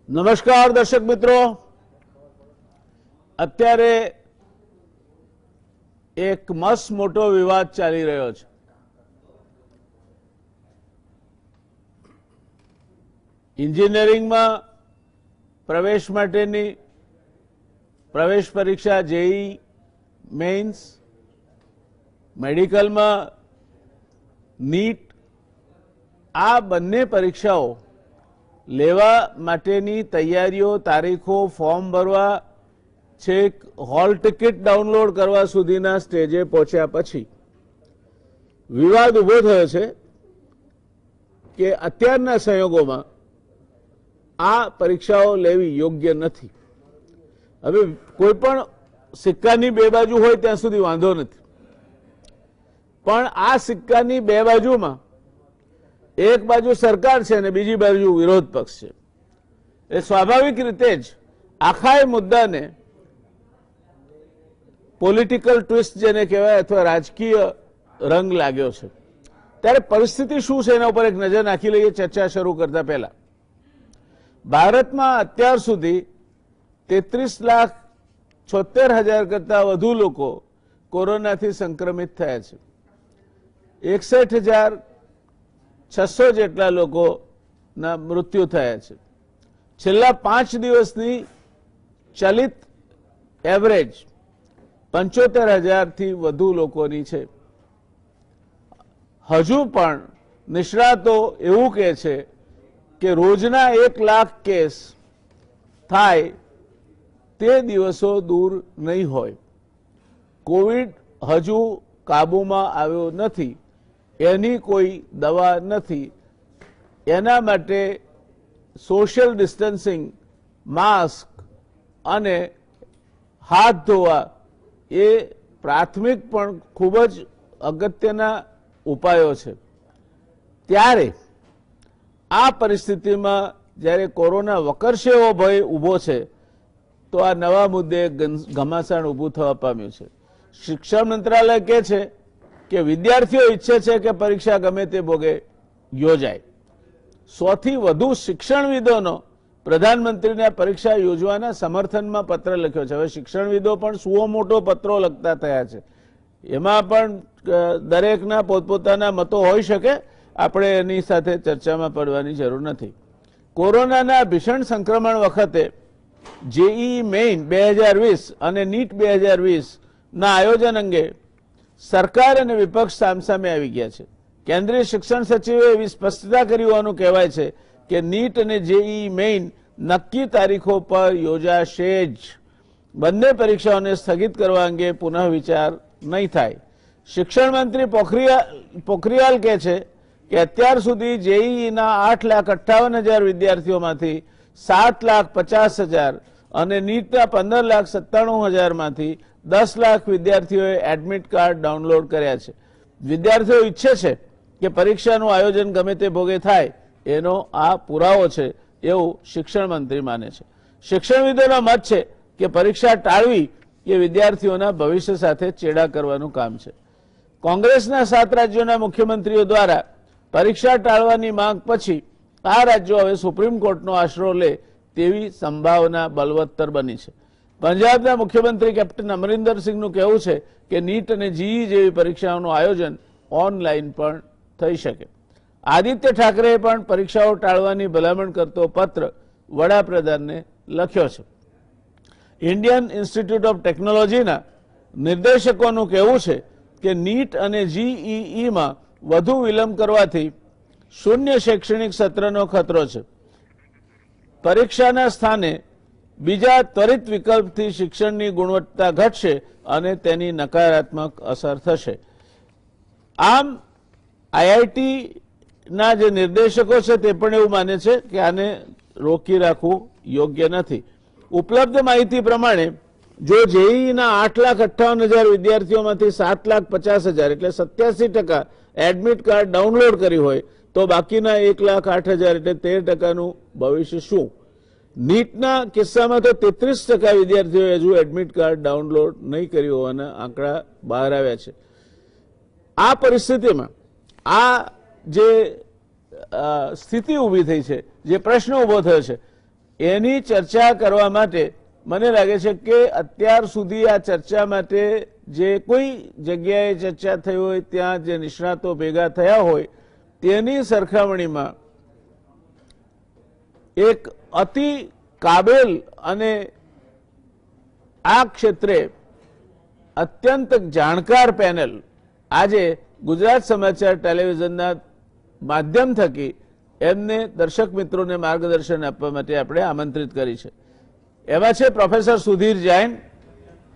નમસ્કાર દર્શક મિત્રો, અત્યારે એક મસ્ત મોટો વિવાદ ચાલી રહ્યો છે. એન્જિનિયરિંગમાં પ્રવેશ માટેની પ્રવેશ પરીક્ષા જેઈ મેઇન્સ, મેડિકલમાં નીટ, આ બંને પરીક્ષાઓ લેવા માટેની તૈયારીઓ, તારીખો, ફોર્મ ભરવા, છેક હોલ ટિકિટ ડાઉનલોડ કરવા સુધીના સ્ટેજે પહોંચ્યા પછી વિવાદ ઉભો થયો છે કે અત્યારના સંયોગોમાં આ પરીક્ષાઓ લેવી યોગ્ય નથી. હવે કોઈ પણ સિક્કાની બે બાજુ હોય ત્યાં સુધી વાંધો નથી, પણ આ સિક્કાની બે બાજુમાં એક બાજુ સરકાર છે અને બીજી બાજુ વિરોધ પક્ષ છે. એ સ્વાભાવિક રીતે જ આખા મુદ્દાને પોલિટિકલ ટ્વિસ્ટ જેને કહેવાય અથવા રાજકીય રંગ લાગ્યો છે. ત્યારે પરિસ્થિતિ શું છે એના ઉપર એક નજર નાખી લઈએ ચર્ચા શરૂ કરતા પહેલા. ભારતમાં અત્યાર સુધી 33,76,000 કરતા વધુ લોકો કોરોનાથી સંક્રમિત થયા છે. 61,600 જેટલા લોકોના મૃત્યુ થયા છે. છેલ્લા 5 દિવસની ચલિત એવરેજ 75,000થી વધુ લોકોની છે. હજુ પણ નિષ્ણાતો એવું કહે છે કે રોજના 1 લાખ કેસ થાય તે દિવસો દૂર નહીં હોય. કોવિડ હજુ કાબૂમાં આવ્યો નથી, એની કોઈ દવા નથી. એના માટે સોશિયલ ડિસ્ટન્સિંગ, માસ્ક અને હાથ ધોવા એ પ્રાથમિક પણ ખૂબ જ અગત્યના ઉપાયો છે. ત્યારે આ પરિસ્થિતિમાં જ્યારે કોરોના વકરશે એવો ભય ઊભો છે તો આ નવા મુદ્દે ઘમાસાણ ઊભું થવા પામ્યું છે. શિક્ષણ મંત્રાલય કહે છે કે વિદ્યાર્થીઓ ઈચ્છે છે કે પરીક્ષા ગમે તે ભોગે યોજાય. 100થી વધુ શિક્ષણવિદોનો પ્રધાનમંત્રીને પરીક્ષા યોજવાના સમર્થનમાં પત્ર લખ્યો છે. હવે શિક્ષણવિદો પણ સુઓ મોટો પત્રો લખતા થયા છે. એમાં પણ દરેકના પોતપોતાના મતો હોઈ શકે, આપણે એની સાથે ચર્ચામાં પડવાની જરૂર નથી. કોરોનાના ભીષણ સંક્રમણ વખતે જેઈ મેઇન 2020 અને નીટ 2020ના આયોજન અંગે સરકાર અને વિપક્ષ સામસામે આવી ગયા છે. કેન્દ્રીય શિક્ષણ સચિવે એવી સ્પષ્ટતા કરી હોવાનું કહેવાય છે કે નીટ અને જેઈ મેઇન નક્કી તારીખો પર યોજાશે જ. બંને પરીક્ષાઓને સ્થગિત કરવા અંગે પુનઃ વિચાર નહીં થાય. શિક્ષણ મંત્રી પોખરિયાલ કહે છે કે અત્યાર સુધી જેઈના 8,58,000 વિદ્યાર્થીઓમાંથી 7,50,000 અને નીટના 15,97,000માંથી 10 લાખ વિદ્યાર્થીઓએ એડમિટ કાર્ડ ડાઉનલોડ કર્યા છે. વિદ્યાર્થીઓ ઈચ્છે છે કે પરીક્ષાનું આયોજન ગમે તે ભોગે થાય, એનો આ પુરાવો છે એવું શિક્ષણ મંત્રી માને છે. શિક્ષણવિદોનો મત છે કે પરીક્ષા ટાળવી એ વિદ્યાર્થીઓના ભવિષ્ય સાથે ચેડા કરવાનું કામ છે. કોંગ્રેસના 7 રાજ્યોના મુખ્યમંત્રીઓ દ્વારા પરીક્ષા ટાળવાની માંગ પછી આ રાજ્યો હવે સુપ્રીમ કોર્ટનો આશરો લે તેવી સંભાવના બલવત્તર બની છે. પંજાબના મુખ્યમંત્રી કેપ્ટન અમરિન્દરસિંહનું કહેવું છે કે નીટ અને જીઈ જેવી પરીક્ષાઓનું આયોજન ઓનલાઈન પણ થઈ શકે. આદિત્ય ઠાકરેએ પણ પરીક્ષાઓ ટાળવાની ભલામણ કરતો પત્ર વડાપ્રધાનને લખ્યો છે. ઇન્ડિયન ઇન્સ્ટિટ્યૂટ ઓફ ટેકનોલોજીના નિર્દેશકોનું કહેવું છે કે નીટ અને જીઈઈમાં વધુ વિલંબ કરવાથી શૂન્ય શૈક્ષણિક સત્રનો ખતરો છે. પરીક્ષાના સ્થાને બીજા ત્વરિત વિકલ્પથી શિક્ષણની ગુણવત્તા ઘટશે અને તેની નકારાત્મક અસર થશે. આમ આઈઆઈટીના જે નિર્દેશકો છે તે પણ એવું માને છે કે આને રોકી રાખવું યોગ્ય નથી. ઉપલબ્ધ માહિતી પ્રમાણે જો જેઈના 8,58,000 વિદ્યાર્થીઓમાંથી 7,50,000 એટલે 87% એડમિટ કાર્ડ ડાઉનલોડ કરી હોય તો બાકીના 1,08,000 એટલે 13%નું ભવિષ્ય શું? નીટના કિસ્સામાં તો 33% વિદ્યાર્થીઓએ હજુ એડમિટ કાર્ડ ડાઉનલોડ નહીં કર્યું હોવાના આંકડા બહાર આવ્યા છે. આ પરિસ્થિતિમાં આ જે સ્થિતિ ઊભી થઈ છે, જે પ્રશ્ન ઊભો થયો છે, એની ચર્ચા કરવા માટે મને લાગે છે કે અત્યાર સુધી આ ચર્ચા માટે જે કોઈ જગ્યાએ ચર્ચા થઈ હોય ત્યાં જે નિષ્ણાતો ભેગા થયા હોય તેની સરખામણીમાં એક અતિ કાબેલ અને આ ક્ષેત્રે અત્યંત જાણકાર પેનલ આજે ગુજરાત સમાચાર ટેલિવિઝનના માધ્યમ થકી એમને દર્શક મિત્રોને માર્ગદર્શન આપવા માટે આપણે આમંત્રિત કરી છે. એમાં છે પ્રોફેસર સુધીર જૈન,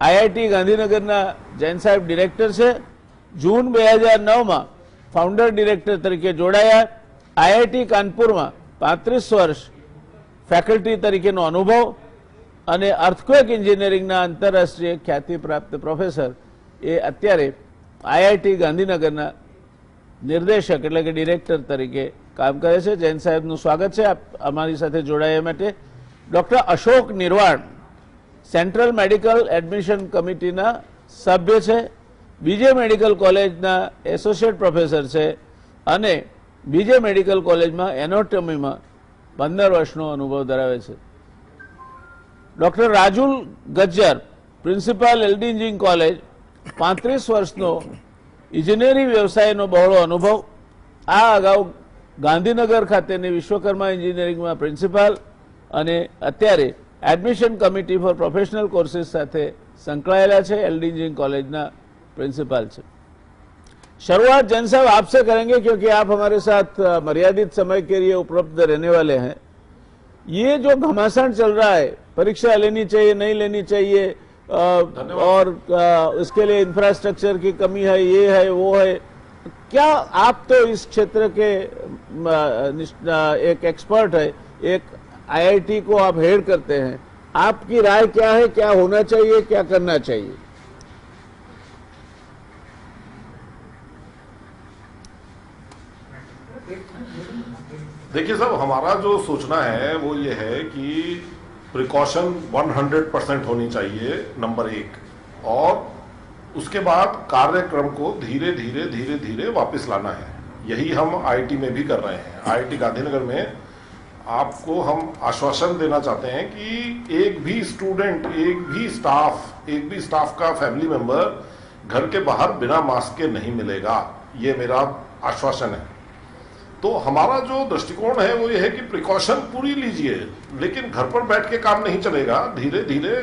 આઈઆઈટી ગાંધીનગરના જૈન સાહેબ ડિરેક્ટર છે. જૂન 2009માં ફાઉન્ડર ડિરેક્ટર તરીકે જોડાયા. આઈઆઈટી કાનપુરમાં 35 વર્ષ ફેકલ્ટી તરીકેનો અનુભવ અને અર્થક્વેક એન્જિનિયરિંગના આંતરરાષ્ટ્રીય ખ્યાતિ પ્રાપ્ત પ્રોફેસર એ અત્યારે આઈઆઈટી ગાંધીનગરના નિર્દેશક એટલે કે ડિરેક્ટર તરીકે કામ કરે છે. જૈન સાહેબનું સ્વાગત છે અમારી સાથે જોડાયા માટે. ડોક્ટર અશોક નિર્વાણ સેન્ટ્રલ મેડિકલ એડમિશન કમિટીના સભ્ય છે, બીજે મેડિકલ કોલેજના એસોસિએટ પ્રોફેસર છે અને બીજે મેડિકલ કોલેજમાં એનાટોમીમાં 15 વર્ષનો અનુભવ ધરાવે છે. Doctor Rajul Gajjar principal LD engineering college, 35 વર્ષનો ઇજનેરી વ્યવસાયનો બહોળો અનુભવ. આ અગાઉ ગાંધીનગર ખાતેની વિશ્વકર્મા એન્જિનિયરિંગમાં પ્રિન્સિપાલ અને અત્યારે admission committee four professional courses સાથે સંકળાયેલા છે. एलडी इंजीनियरिंग कॉलेजना प्रिंसिपल છે. शुरुआत जैन साहब आपसे करेंगे क्योंकि आप हमारे साथ मर्यादित समय के लिए उपलब्ध रहने वाले हैं. ये जो घमासान चल रहा है, परीक्षा लेनी चाहिए नहीं लेनी चाहिए और उसके लिए इंफ्रास्ट्रक्चर की कमी है, ये है वो है, क्या आप तो इस क्षेत्र के एक एक्सपर्ट है, एक आईआईटी को आप हेड करते हैं, आपकी राय क्या है, क्या होना चाहिए, क्या करना चाहिए? देखिए साहब, हमारा जो सोचना है वो ये है कि प्रिकॉशन 100% होनी चाहिए, नंबर 1, और उसके बाद कार्यक्रम को धीरे धीरे धीरे धीरे वापस लाना है. यही हम आईआईटी में भी कर रहे हैं. आईआईटी गांधीनगर में आपको हम आश्वासन देना चाहते हैं कि एक भी स्टूडेंट, एक भी स्टाफ का फैमिली मेंबर घर के बाहर बिना मास्क के नहीं मिलेगा. ये मेरा आश्वासन है. तो हमारा जो दृष्टिकोण है वो ये है कि प्रिकॉशन पूरी लीजिए, लेकिन घर पर बैठ के काम नहीं चलेगा. धीरे धीरे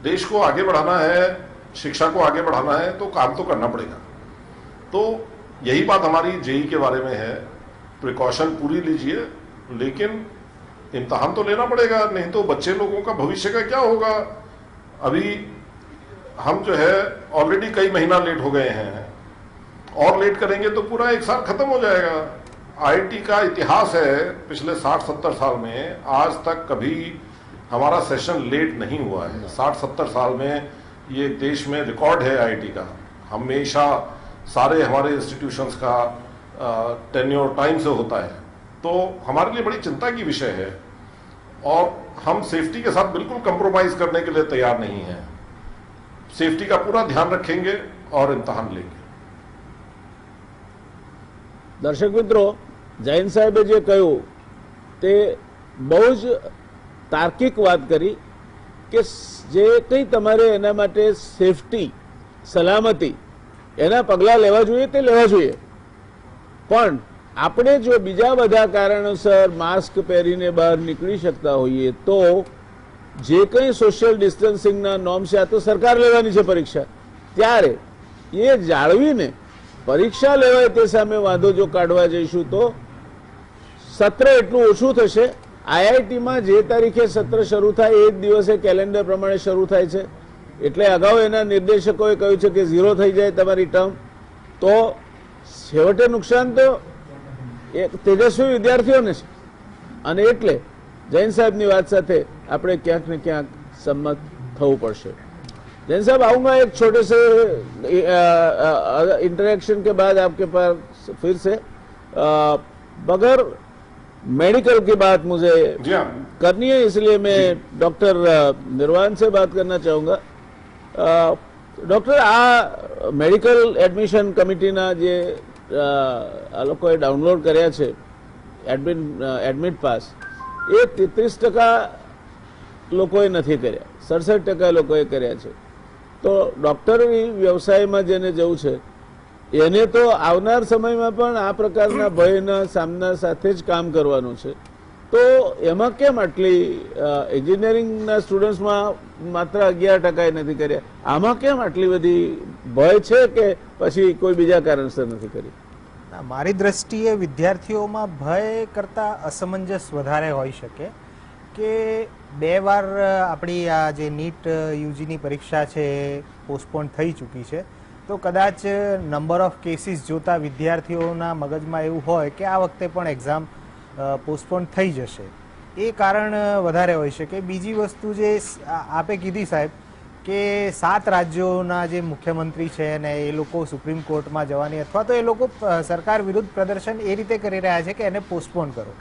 देश को आगे बढ़ाना है, शिक्षा को आगे बढ़ाना है, तो काम तो करना पड़ेगा. तो यही बात हमारी जेई के बारे में है. प्रिकॉशन पूरी लीजिए, लेकिन इम्तहान तो लेना पड़ेगा, नहीं तो बच्चे लोगों का भविष्य का क्या होगा. अभी हम जो है ऑलरेडी कई महीना लेट हो गए हैं, और लेट करेंगे तो पूरा एक साल खत्म हो जाएगा. आईआईटी का इतिहास है पिछले 60-70 साल में, आज तक कभी हमारा सेशन लेट नहीं हुआ है. 60-70 साल में ये देश में रिकॉर्ड है आईआईटी का. हमेशा सारे हमारे इंस्टीट्यूशंस का टेन्योर टाइम से होता है. तो हमारे लिए बड़ी चिंता की विषय है, और हम सेफ्टी के साथ बिल्कुल कंप्रोमाइज करने के लिए तैयार नहीं हैं. सेफ्टी का पूरा ध्यान रखेंगे और इम्तहान लेंगे. दर्शक मित्रों, जैन साहेबे जे कह્યું તે બહુ જ તાર્કિક વાત કરી કે જે કંઈ તમારે એના માટે સેફટી, સલામતી એના પગલાં લેવા જોઈએ તે લેવા જોઈએ. પણ આપણે જો બીજા બધા કારણોસર માસ્ક પહેરીને બહાર નીકળી શકતા હોઈએ તો જે કંઈ સોશિયલ ડિસ્ટન્સિંગના નોર્મ છે, આ તો સરકાર લેવાની છે પરીક્ષા, ત્યારે એ જાળવીને પરીક્ષા લેવાય તે સામે વાંધો જો કાઢવા જઈશું તો સત્ર એટલું ઓછું થશે. આઈઆઈટીમાં જે તારીખે સત્ર શરૂ થાય એ જ દિવસે કેલેન્ડર પ્રમાણે શરૂ થાય છે, એટલે અગાઉ એના નિર્દેશકોએ કહ્યું છે કે 0 થઈ જાય તમારી ટર્મ તો છેવટે નુકસાન તો તેજસ્વી વિદ્યાર્થીઓને છે. અને એટલે જૈન સાહેબની વાત સાથે આપણે ક્યાંક ને ક્યાંક સંમત થવું પડશે. जैन साहब, आऊंगा एक छोटे से इंटरेक्शन के बाद आपके पास फिर से. बगैर मेडिकल की बात मुझे करनी है, इसलिए मैं डॉक्टर निर्वाण से बात करना चाहूँगा. डॉक्टर, आ मेडिकल एडमिशन कमिटीना जे आ लोकोए डाउनलोड कर्या छे एडमिट पास, એ 33% લોકોએ નથી કર્યા, 67% લોકોએ કર્યા છે. તો ડોક્ટર વ્યવસાયમાં જેને જવું છે એને તો આવનાર સમયમાં પણ આ પ્રકારના ભયના સામના સાથે જ કામ કરવાનું છે. તો એમાં કેમ આટલી એન્જિનિયરિંગના સ્ટુડન્ટ્સમાં માત્ર 11% નથી કર્યા, આમાં કેમ આટલી બધી ભય છે કે પછી કોઈ બીજા કારણસર નથી કરી? મારી દ્રષ્ટિએ વિદ્યાર્થીઓમાં ભય કરતાં અસમંજસ વધારે હોઈ શકે કે 2 વાર આપણી આ જે નીટ યુજીની પરીક્ષા છે એ પોસ્ટપોન થઈ ચૂકી છે. તો કદાચ નંબર ઓફ કેસીસ જોતા વિદ્યાર્થીઓના મગજમાં એવું હોય કે આ વખતે પણ એક્ઝામ પોસ્ટપોન થઈ જશે, એ કારણ વધારે હોઈ શકે. બીજી વસ્તુ જે આપે કીધી સાહેબ કે 7 રાજ્યોના જે મુખ્યમંત્રી છે ને એ લોકો સુપ્રીમ કોર્ટમાં જવાની અથવા તો એ લોકો સરકાર વિરુદ્ધ પ્રદર્શન એ રીતે કરી રહ્યા છે કે એને પોસ્ટપોન કરો.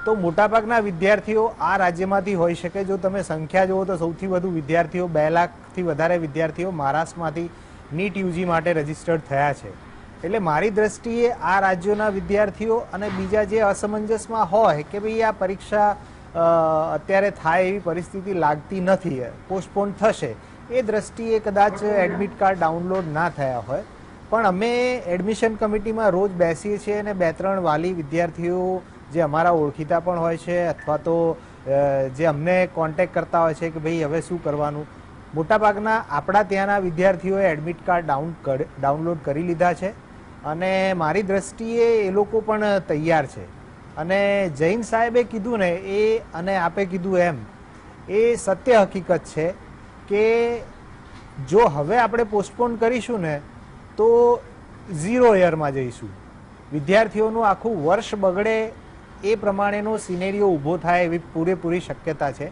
તો મોટાભાગના વિદ્યાર્થીઓ આ રાજ્યમાંથી હોઈ શકે. જો તમે સંખ્યા જુઓ તો સૌથી વધુ વિદ્યાર્થીઓ 2 લાખથી વધારે વિદ્યાર્થીઓ મહારાષ્ટ્રમાંથી નીટ યુજી માટે રજીસ્ટર્ડ થયા છે. એટલે મારી દ્રષ્ટિએ આ રાજ્યોના વિદ્યાર્થીઓ અને બીજા જે અસમંજસમાં હોય કે ભાઈ આ પરીક્ષા અત્યારે થાય એવી પરિસ્થિતિ લાગતી નથી, પોસ્ટપોન થશે, એ દ્રષ્ટિએ કદાચ એડમિટ કાર્ડ ડાઉનલોડ ના થયા હોય. પણ અમે એડમિશન કમિટીમાં રોજ બેસીએ છીએ અને 2-3 વાલી વિદ્યાર્થીઓ જે અમારા ઓળખીતા પણ હોય છે અથવા તો જે અમને કોન્ટેક્ટ કરતા હોય છે કે ભાઈ હવે શું કરવાનું, મોટાભાગના આપણા ત્યાંના વિદ્યાર્થીઓએ એડમિટ કાર્ડ ડાઉનલોડ કરી લીધા છે અને મારી દ્રષ્ટિએ એ લોકો પણ તૈયાર છે. અને જૈન સાહેબે કીધું ને એ અને આપે કીધું એમ એ સત્ય હકીકત છે કે જો હવે આપણે પોસ્ટપોન કરીશું ને તો 0 યરમાં જઈશું. વિદ્યાર્થીઓનું આખું વર્ષ બગડે એ પ્રમાણેનો સિનેરિયો ઊભો થાય એવી પૂરેપૂરી શક્યતા છે.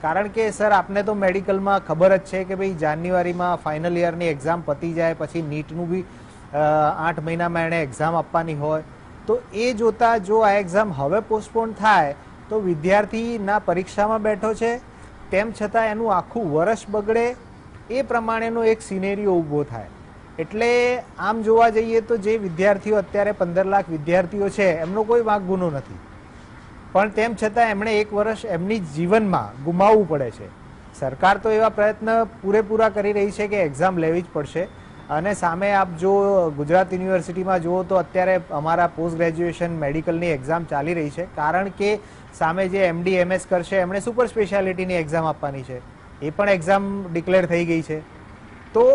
કારણ કે સર આપને તો મેડિકલમાં ખબર જ છે કે ભાઈ જાન્યુઆરીમાં ફાઇનલ યરની એક્ઝામ પતી જાય પછી નીટનું બી 8 મહિનામાં એણે એક્ઝામ આપવાની હોય. તો એ જોતા જો આ એક્ઝામ હવે પોસ્ટપોન થાય તો વિદ્યાર્થી ના પરીક્ષામાં બેઠો છે તેમ છતાં એનું આખું વર્ષ બગડે એ પ્રમાણેનો એક સિનેરિયો ઊભો થાય. એટલે આમ જોવા જઈએ તો જે વિદ્યાર્થીઓ અત્યારે 15 લાખ વિદ્યાર્થીઓ છે એમનો કોઈ વાંક ગુનો નથી, પણ તેમ છતાં એમણે 1 વર્ષ એમની જીવનમાં ગુમાવવું પડે છે. સરકાર તો એવા પ્રયત્ન પૂરેપૂરા કરી રહી છે કે એક્ઝામ લેવી જ પડશે. અને સામે આપ જો ગુજરાત યુનિવર્સિટીમાં જુઓ તો અત્યારે અમારા પોસ્ટ ગ્રેજ્યુએશન મેડિકલની એક્ઝામ ચાલી રહી છે. કારણ કે સામે જે MD MS કરશે એમણે સુપર સ્પેશિયાલિટીની એક્ઝામ આપવાની છે, એ પણ એક્ઝામ ડિક્લેર થઈ ગઈ છે. તો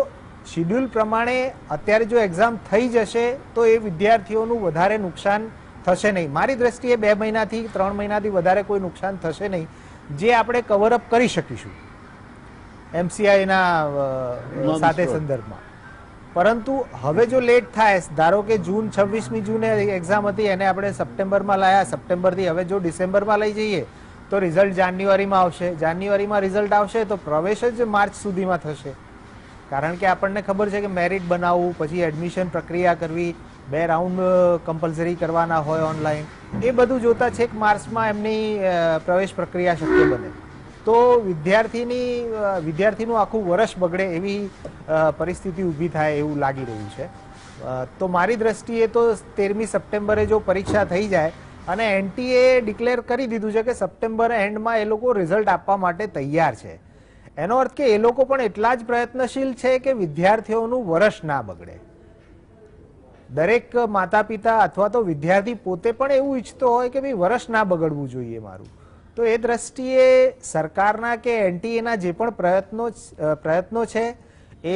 શિડ્યુલ પ્રમાણે અત્યારે જો એક્ઝામ થઈ જશે તો એ વિદ્યાર્થીઓનું વધારે નુકસાન થશે નહીં. મારી દ્રષ્ટિએ 2 મહિનાથી 3 મહિનાથી વધારે કોઈ નુકસાન થશે નહીં, જે આપણે કવરઅપ કરી શકીશું MCIના સાથે સંદર્ભમાં. પરંતુ હવે જો લેટ થાય, ધારો કે જૂન 26મી જૂને એક્ઝામ હતી એને આપણે સપ્ટેમ્બરમાં લાયા, સપ્ટેમ્બરથી હવે જો ડિસેમ્બરમાં લઈ જઈએ તો રિઝલ્ટ જાન્યુઆરીમાં આવશે, જાન્યુઆરીમાં રિઝલ્ટ આવશે તો પ્રવેશ જ માર્ચ સુધીમાં થશે. કારણ કે આપણને ખબર છે કે મેરિટ બનાવવું, પછી એડમિશન પ્રક્રિયા કરવી, 2 રાઉન્ડ કમ્પલસરી કરવાના હોય ઓનલાઈન, એ બધું જોતા છેક માર્ચમાં એમની પ્રવેશ પ્રક્રિયા શક્ય બને. તો વિદ્યાર્થીનું આખું વર્ષ બગડે એવી પરિસ્થિતિ ઊભી થાય એવું લાગી રહ્યું છે. તો મારી દ્રષ્ટિએ તો 13મી સપ્ટેમ્બરે જો પરીક્ષા થઈ જાય અને NTA ડિક્લેર કરી દીધું છે કે સપ્ટેમ્બર એન્ડમાં એ લોકો રિઝલ્ટ આપવા માટે તૈયાર છે. એનો અર્થ કે એ લોકો પણ એટલા જ પ્રયત્નશીલ છે કે વિદ્યાર્થીઓનું વર્ષ ના બગડે. દરેક માતા પિતા અથવા તો વિદ્યાર્થી પોતે પણ એવું ઈચ્છતો હોય કે ભાઈ વર્ષ ના બગડવું જોઈએ મારું. તો એ દ્રષ્ટિએ સરકારના કે NTAના જે પણ પ્રયત્નો છે એ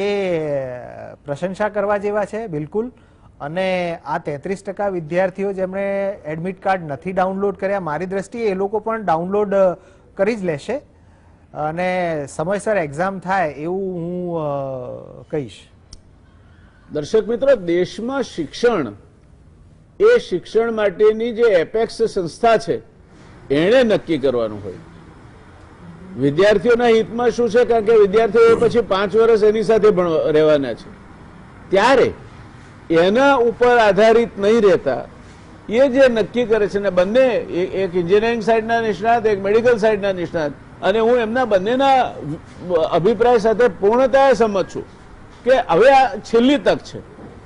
પ્રશંસા કરવા જેવા છે બિલકુલ. અને આ 33% વિદ્યાર્થીઓ જેમણે એડમિટ કાર્ડ નથી ડાઉનલોડ કર્યા, મારી દ્રષ્ટિએ એ લોકો પણ ડાઉનલોડ કરી જ લેશે અને સમયસર એક્ઝામ થાય એવું હું કહીશ. દર્શક મિત્રો, દેશમાં શિક્ષણ માટેની જે એપેક્સ સંસ્થા છે એણે નક્કી કરવાનું હોય વિદ્યાર્થીઓના હિતમાં શું છે. કારણ કે વિદ્યાર્થીઓ પછી 5 વર્ષ એની સાથે રહેવાના છે, ત્યારે એના ઉપર આધારિત નહીં રહેતા એ જે નક્કી કરે છે ને બંને, એક એન્જિનિયરિંગ સાઈડના નિષ્ણાત, એક મેડિકલ સાઈડના નિષ્ણાત, અને હું એમના બંનેના અભિપ્રાય સાથે પૂર્ણતાએ સંમત છું કે હવે આ છેલ્લી તક છે.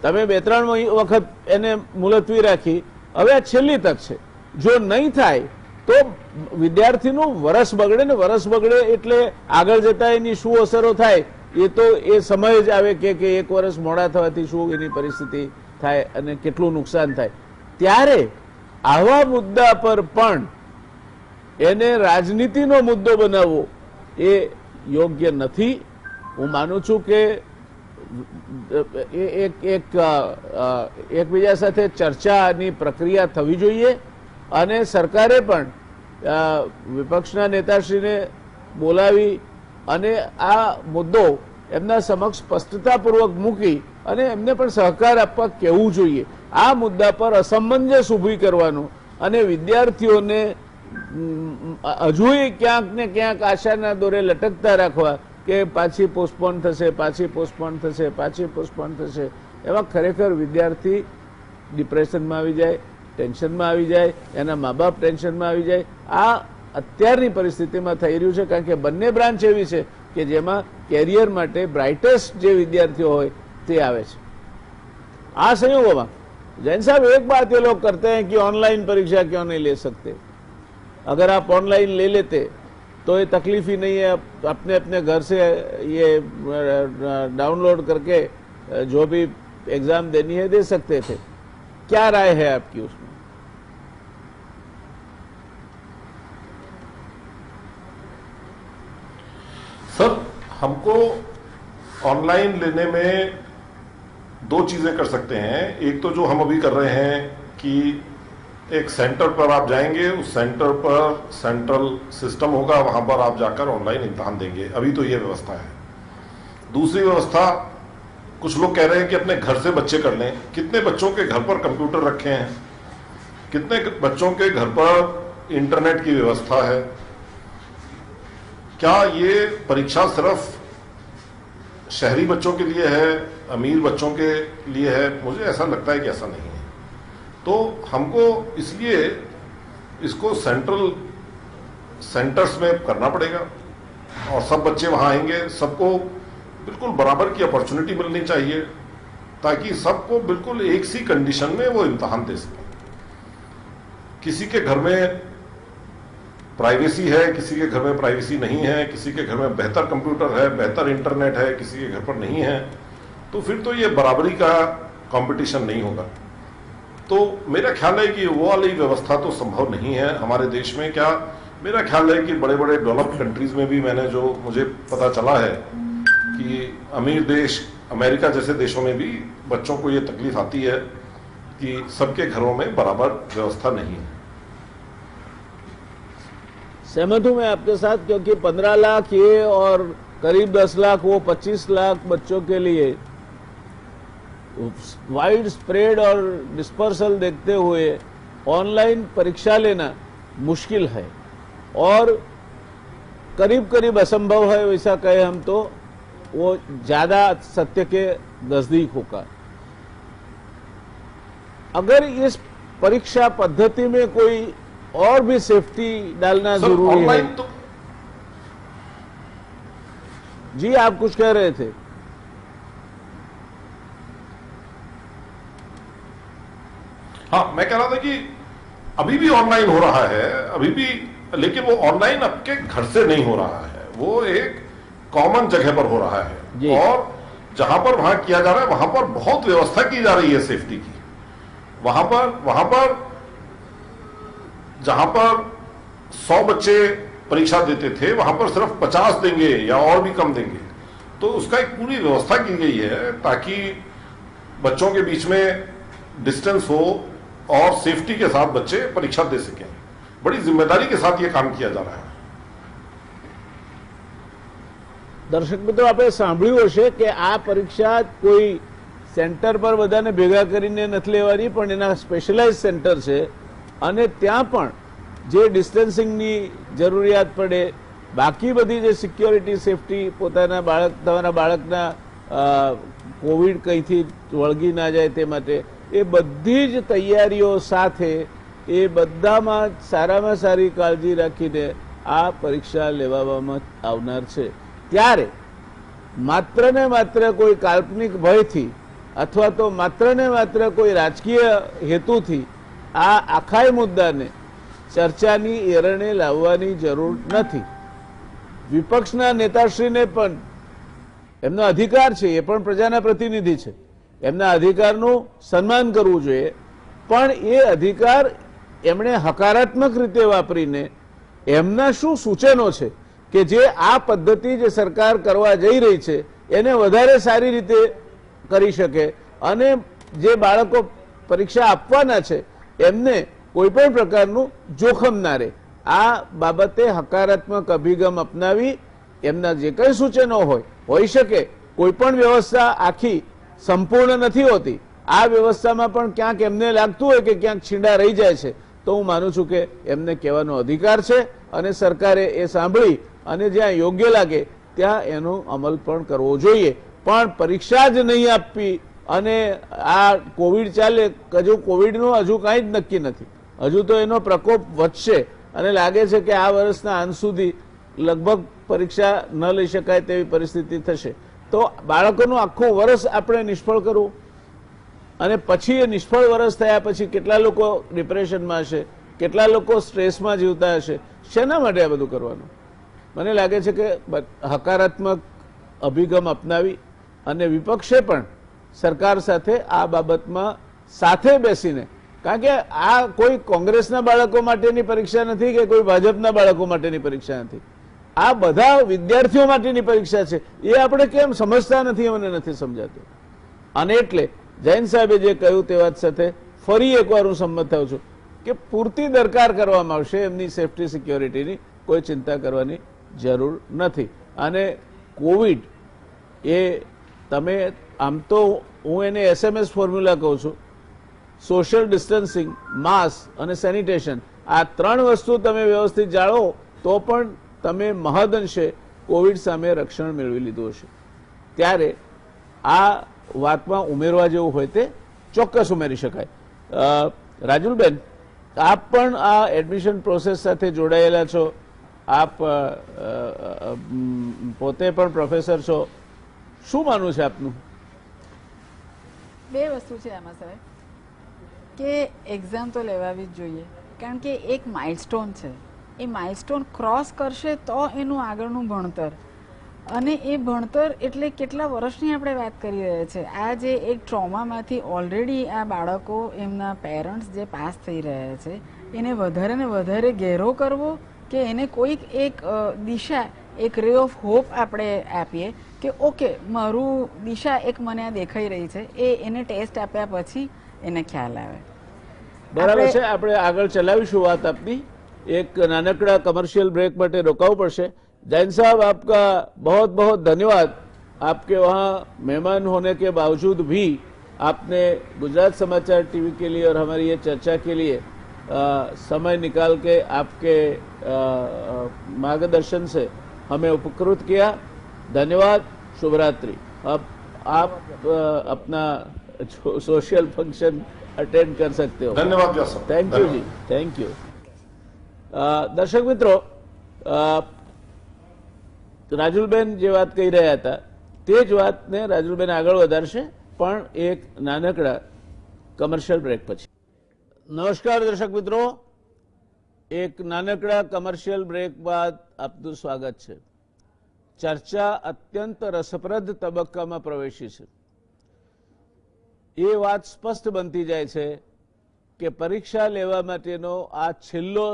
તમે 2-3 વખત એને મુલતવી રાખી, હવે આ છેલ્લી તક છે. જો નહીં થાય તો વિદ્યાર્થીનું વરસ બગડે ને, વરસ બગડે એટલે આગળ જતા એની શું અસરો થાય એ તો એ સમય જ આવે કે એક વર્ષ મોડા થવાથી શું એની પરિસ્થિતિ થાય અને કેટલું નુકસાન થાય. ત્યારે આવા મુદ્દા પર પણ એને રાજનીતિનો મુદ્દો બનાવવો એ યોગ્ય નથી. હું માનું છું કે એકબીજા સાથે ચર્ચાની પ્રક્રિયા થવી જોઈએ અને સરકારે પણ વિપક્ષના નેતાશ્રીને બોલાવી અને આ મુદ્દો એમના સમક્ષ સ્પષ્ટતાપૂર્વક મૂકી અને એમને પણ સહકાર આપવા કહેવું જોઈએ. આ મુદ્દા પર અસમંજસ ઊભી કરવાનું અને વિદ્યાર્થીઓને હજુય ક્યાંક ને ક્યાંક આશાના દોરે લટકતા રાખવા કે પાછી પોસ્ટપોન થશે, પાછી પોસ્ટપોન થશે, પાછી પોસ્ટપોન થશે, એમાં ખરેખર વિદ્યાર્થી ડિપ્રેશનમાં આવી જાય, ટેન્શનમાં આવી જાય, એના મા બાપ ટેન્શનમાં આવી જાય. આ અત્યારની પરિસ્થિતિમાં થઈ રહ્યું છે કારણ કે બંને બ્રાન્ચ એવી છે કે જેમાં કેરિયર માટે બ્રાઇટેસ્ટ જે વિદ્યાર્થીઓ હોય તે આવે છે. આ संयोगों जैन साहब एक बात ये लोग करते हैं कि ऑनलाइन परीक्षा क्यों नहीं ले सकते. अगर आप ऑनलाइन ले लेते तो ये तकलीफ ही नहीं है, अपने अपने घर से ये डाउनलोड करके जो भी एग्जाम देनी है दे सकते थे. क्या राय है आपकी उसमें? सर, हमको ऑनलाइन लेने में दो चीजें कर सकते हैं. एक तो जो हम अभी कर रहे हैं कि एक सेंटर पर आप जाएंगे, उस सेंटर पर सेंट्रल सिस्टम होगा, वहां पर आप जाकर ऑनलाइन इम्तिहान देंगे. अभी तो ये व्यवस्था है. दूसरी व्यवस्था, कुछ लोग कह रहे हैं कि अपने घर से बच्चे कर लें. कितने बच्चों के घर पर कंप्यूटर रखे हैं, कितने बच्चों के घर पर इंटरनेट की व्यवस्था है. क्या ये परीक्षा सिर्फ शहरी बच्चों के लिए है, अमीर बच्चों के लिए है? मुझे ऐसा लगता है कि ऐसा नहीं है. तो हमको इसलिए इसको सेंटर्स में करना पड़ेगा और सब बच्चे वहां आएंगे. सबको बिल्कुल बराबर की अपॉर्चुनिटी मिलनी चाहिए ताकि सबको बिल्कुल एक सी कंडीशन में वो इम्तिहान दे सकें. किसी के घर में प्राइवेसी है, किसी के घर में प्राइवेसी नहीं है, किसी के घर में बेहतर कंप्यूटर है, बेहतर इंटरनेट है, किसी के घर पर नहीं है, तो फिर तो ये बराबरी का कंपटीशन नहीं होगा. तो मेरा ख्याल है कि वो वाली व्यवस्था तो संभव नहीं है हमारे देश में. क्या मेरा ख्याल है कि बड़े बड़े डेवलप्ड कंट्रीज में भी मैंने जो मुझे पता चला है कि अमीर देश अमेरिका जैसे देशों में भी बच्चों को ये तकलीफ आती है कि सबके घरों में बराबर व्यवस्था नहीं है. सहमत हूं मैं आपके साथ, क्योंकि 15 लाख ये और करीब 10 लाख वो 25 लाख बच्चों के लिए वाइड स्प्रेड और डिस्पर्सल देखते हुए ऑनलाइन परीक्षा लेना मुश्किल है और करीब करीब असंभव है. वैसा कहे हम तो वो ज्यादा सत्य के नजदीक होगा. अगर इस परीक्षा पद्धति में कोई और भी सेफ्टी डालना जरूरी है. तो जी, आप कुछ कह रहे थे. हाँ, मैं कह रहा था कि अभी भी ऑनलाइन हो रहा है, अभी भी, लेकिन वो ऑनलाइन आपके घर से नहीं हो रहा है, वो एक कॉमन जगह पर हो रहा है और जहां पर वहां किया जा रहा है वहां पर बहुत व्यवस्था की जा रही है सेफ्टी की. वहां पर जहां पर 100 बच्चे परीक्षा देते थे वहां पर सिर्फ 50 देंगे या और भी कम देंगे. तो उसका एक पूरी व्यवस्था की गई है ताकि बच्चों के बीच में डिस्टेंस हो और सेफ्टी के साथ बच्चे परीक्षा दे सकें. बड़ी जिम्मेदारी के साथ ये काम किया जा रहा है. दर्शक मित्रों, आपने सांभळ्યું હશે કે આ પરીક્ષા કોઈ સેન્ટર પર બધાને ભેગા કરીને નથી લેવાની, પણ એના સ્પેશિયલાઇઝ સેન્ટર છે અને ત્યાં પણ જે ડિસ્ટન્સિંગની જરૂરિયાત પડે, બાકી બધી જે સિક્યોરિટી સેફટી, પોતાના બાળક, તમારા બાળકના કોવિડ કંઈથી વળગી ના જાય તે માટે એ બધી જ તૈયારીઓ સાથે એ બધામાં સારામાં સારી કાળજી રાખીને આ પરીક્ષા લેવામાં આવનાર છે. ત્યારે માત્ર ને માત્ર કોઈ કાલ્પનિક ભયથી અથવા તો માત્ર ને માત્ર કોઈ રાજકીય હેતુથી આ આખાય મુદ્દાને ચર્ચાની એરણે લાવવાની જરૂર નથી. વિપક્ષના નેતાશ્રીને પણ એમનો અધિકાર છે, એ પણ પ્રજાના પ્રતિનિધિ છે, એમના અધિકારનું સન્માન કરવું જોઈએ, પણ એ અધિકાર એમણે હકારાત્મક રીતે વાપરીને એમના શું સૂચનો છે કે જે આ પદ્ધતિ જે સરકાર કરવા જઈ રહી છે એને વધારે સારી રીતે કરી શકે અને જે બાળકો પરીક્ષા આપવાના છે એમને કોઈ પણ પ્રકારનું જોખમ ના રહે, આ બાબતે હકારાત્મક અભિગમ અપનાવી એમના જે કંઈ સૂચનો હોઈ શકે. કોઈ પણ વ્યવસ્થા આખી સંપૂર્ણ નથી હોતી. આ વ્યવસ્થામાં પણ ક્યાંક એમને લાગતું હોય કે ક્યાંક છીંડા રહી જાય છે, તો હું માનું છું કે એમને કહેવાનો અધિકાર છે અને સરકારે એ સાંભળી અને જ્યાં યોગ્ય લાગે ત્યાં એનો અમલ પણ કરવો જોઈએ. પણ પરીક્ષા જ નહીં આપવી અને આ કોવિડ ચાલે, હજુ કોવિડનું હજુ કાંઈ જ નક્કી નથી. હજુ તો એનો પ્રકોપ વધશે અને લાગે છે કે આ વર્ષના અંત સુધી લગભગ પરીક્ષા ન લઈ શકાય તેવી પરિસ્થિતિ થશે. તો બાળકોનું આખું વર્ષ આપણે નિષ્ફળ કરવું અને પછી એ નિષ્ફળ વર્ષ થયા પછી કેટલા લોકો ડિપ્રેશનમાં હશે, કેટલા લોકો સ્ટ્રેસમાં જીવતા હશે. શેના માટે આ બધું કરવાનું? મને લાગે છે કે હકારાત્મક અભિગમ અપનાવી અને વિપક્ષે પણ સરકાર સાથે આ બાબતમાં સાથે બેસીને, કારણ કે આ કોઈ કોંગ્રેસના બાળકો માટેની પરીક્ષા નથી કે કોઈ ભાજપના બાળકો માટેની પરીક્ષા નથી, આ બધા વિદ્યાર્થીઓ માટેની પરીક્ષા છે. એ આપણે કેમ સમજતા નથી મને નથી સમજાતું. અને એટલે જૈન સાહેબે જે કહ્યું તે વાત સાથે ફરી એકવાર હું સંમત થાઉં છું કે પૂરતી દરકાર કરવામાં આવશે એમની સેફટી સિક્યોરિટીની, કોઈ ચિંતા કરવાની જરૂર નથી. અને કોવિડ એ તમે આમ તો હું એને SMS ફોર્મ્યુલા કહું છું, સોશિયલ ડિસ્ટન્સિંગ, માસ્ક અને સેનિટેશન, આ ત્રણ વસ્તુ તમે વ્યવસ્થિત જાળવો તો પણ તમે મહદઅંશે કોવિડ સામે રક્ષણ મેળવી લીધું હશે. ત્યારે આ વાતમાં ઉમેરવા જેવું હોય તે ચોક્કસ ઉમેરી શકાય. રાજુલબેન, આપ પણ આ એડમિશન પ્રોસેસ સાથે જોડાયેલા છો, આપ પોતે પણ પ્રોફેસર છો, શું માનવું છે આપનું? બે વસ્તુ છે એમાં સાહેબ કે એક્ઝામ તો લેવાવી જ જોઈએ, કારણ કે એક માઇલસ્ટોન છે. એ માઇલસ્ટોન ક્રોસ કરશે તો એનું આગળનું ભણતર, અને એ ભણતર એટલે કેટલા વર્ષની આપણે વાત કરી રહ્યા છે. આ જે એક ટ્રોમામાંથી ઓલરેડી આ બાળકો, એમના પેરેન્ટ્સ જે પાસ થઈ રહ્યા છે, એને વધારે ને વધારે ગહેરો કરવો કે એને કોઈક એક દિશા, એક રે ઓફ હોપ આપણે આપીએ કે ઓકે મારું દિશા એક મને આ દેખાઈ રહી છે, એને ટેસ્ટ આપ્યા પછી એને ખ્યાલ આવે. બરાબર છે, આપણે આગળ ચલાવીશું વાત આપની. एक नानकड़ा कमर्शियल ब्रेक માટે રોકાવું પડશે. जैन साहब, आपका बहुत बहुत धन्यवाद. आपके वहाँ मेहमान होने के बावजूद भी आपने गुजरात समाचार टीवी के लिए और हमारी ये चर्चा के लिए समय निकाल के आपके मार्गदर्शन से हमें उपकृत किया. धन्यवाद. शुभ रात्रि. अब आप अपना सोशल फंक्शन अटेंड कर सकते हो. धन्यवाद. थैंक यू जी, थैंक यू. દર્શક મિત્રો, રાજુલબેન જે વાત કહી રહ્યા હતા તે જ વાતને રાજુલબેન આગળ વધારશે, પણ એક નાનકડા કમર્શિયલ બ્રેક પછી. નમસ્કાર દર્શક મિત્રો, એક નાનકડા કમર્શિયલ બ્રેક બાદ આપનું સ્વાગત છે. ચર્ચા અત્યંત રસપ્રદ તબક્કામાં પ્રવેશી છે. એ વાત સ્પષ્ટ બનતી જાય છે કે પરીક્ષા લેવા માટેનો આ છેલ્લો,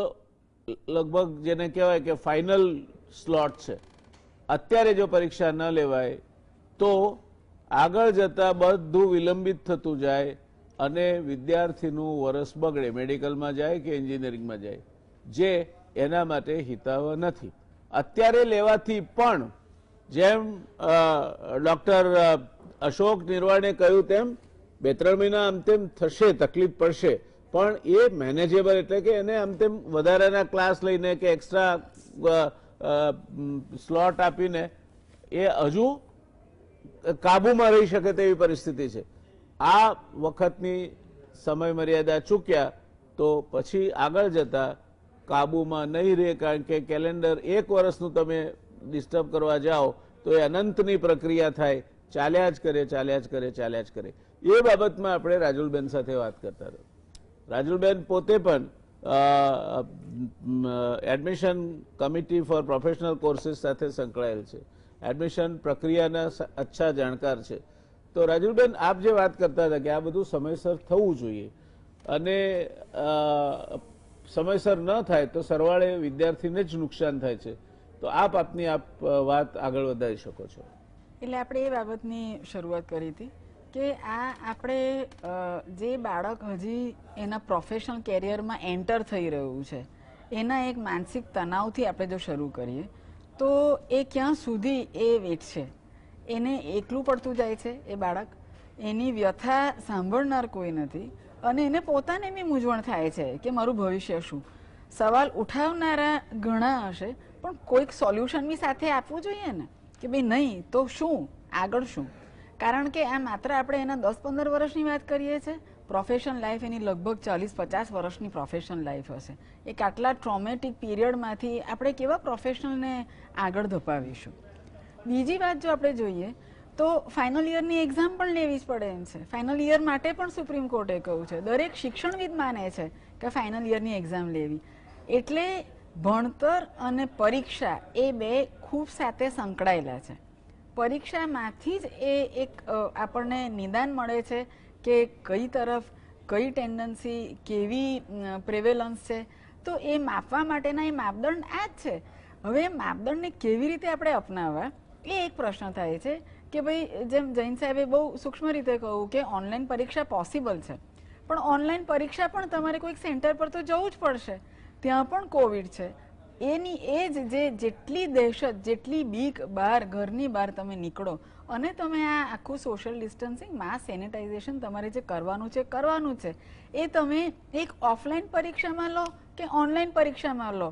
લગભગ જેને કહેવાય કે ફાઇનલ સ્લોટ છે. અત્યારે જો પરીક્ષા ન લેવાય તો આગળ જતા બધું વિલંબિત થતું જાય અને વિદ્યાર્થીનું વર્ષ બગડે, મેડિકલમાં જાય કે એન્જિનિયરિંગમાં જાય, જે એના માટે હિતાવહ નથી. અત્યારે લેવાથી પણ જેમ ડૉક્ટર અશોક નિરવાણે કહ્યું તેમ 2-3 મહિના આમ તેમ થશે, તકલીફ પડશે, પણ એ મેનેજેબલ, એટલે કે એને આમ તેમ વધારાના ક્લાસ લઈને કે એક્સ્ટ્રા સ્લોટ આપીને એ હજુ કાબૂમાં રહી શકે તેવી પરિસ્થિતિ છે. આ વખતની સમય મર્યાદા ચૂક્યા તો પછી આગળ જતા કાબૂમાં નહીં રહે, કારણ કે કેલેન્ડર 1 વર્ષનું તમે ડિસ્ટર્બ કરવા જાઓ તો એ અનંતની પ્રક્રિયા થાય, ચાલ્યા જ કરે, ચાલ્યા જ કરે, ચાલ્યા જ કરે. એ બાબતમાં આપણે રાજુલબેન સાથે વાત કરતા હતા. રાજુલબેન પોતે પણ admission committee four professional courses સાથે સંકળાયેલ છે, એડમિશન પ્રક્રિયાના અચ્છા જાણકાર છે. તો રાજુબેન, આપ જે વાત કરતા હતા કે આ બધું સમયસર થવું જોઈએ અને સમયસર ન થાય તો સરવાળે વિદ્યાર્થીને જ નુકસાન થાય છે, તો આપની વાત આગળ વધારી શકો છો. એટલે આપણે એ બાબતની શરૂઆત કરી હતી કે આ આપણે જે બાળક હજી એના પ્રોફેશનલ કેરિયરમાં એન્ટર થઈ રહ્યું છે એના એક માનસિક તણાવથી આપણે જો શરૂ કરીએ તો એ ક્યાં સુધી એ વેઠશે, એને એકલું પડતું જાય છે એ બાળક, એની વ્યથા સાંભળનાર કોઈ નથી અને એને પોતાને બી મૂંઝવણ થાય છે કે મારું ભવિષ્ય શું. સવાલ ઉઠાવનારા ઘણા હશે પણ કોઈક સોલ્યુશન બી સાથે આપવું જોઈએ ને કે ભાઈ નહીં તો શું, આગળ શું. કારણ કે આ માત્ર આપણે એના 10-15 વર્ષની વાત કરીએ છીએ, પ્રોફેશન લાઈફ એની લગભગ 40-50 વર્ષની પ્રોફેશન લાઈફ હશે. એક આટલા ટ્રોમેટિક પીરિયડમાંથી આપણે કેવા પ્રોફેશનલને આગળ ધપાવીશું. બીજી વાત જો આપણે જોઈએ તો ફાઇનલ યરની એક્ઝામ પણ લેવી જ પડે એમ છે. ફાઇનલ યર માટે પણ સુપ્રીમ કોર્ટે કહ્યું છે, દરેક શિક્ષણવિદ માને છે કે ફાઇનલ યરની એક્ઝામ લેવી. એટલે ભણતર અને પરીક્ષા એ બે ખૂબ સાથે સંકળાયેલા છે. પરીક્ષામાંથી જ એ એક આપણને નિદાન મળે છે કે કઈ તરફ કઈ ટેન્ડન્સી, કેવી પ્રેવેલન્સ છે. તો એ માપવા માટેના એ માપદંડ આ જ છે. હવે એ માપદંડને કેવી રીતે આપણે અપનાવવા એ એક પ્રશ્ન થાય છે કે ભાઈ જેમ જૈન સાહેબે બહુ સૂક્ષ્મ રીતે કહ્યું કે ઓનલાઈન પરીક્ષા પોસિબલ છે, પણ ઓનલાઈન પરીક્ષા પણ તમારે કોઈક સેન્ટર પર તો જવું જ પડશે, ત્યાં પણ કોવિડ છે. એની એ જ જેટલી દહેશત, જેટલી બીક બહાર, ઘરની બહાર તમે નીકળો અને તમે આ આખું સોશિયલ ડિસ્ટન્સિંગ, માસ સેનિટાઇઝેશન તમારે જે કરવાનું છે એ તમે એક ઓફલાઈન પરીક્ષામાં લો કે ઓનલાઈન પરીક્ષામાં લો,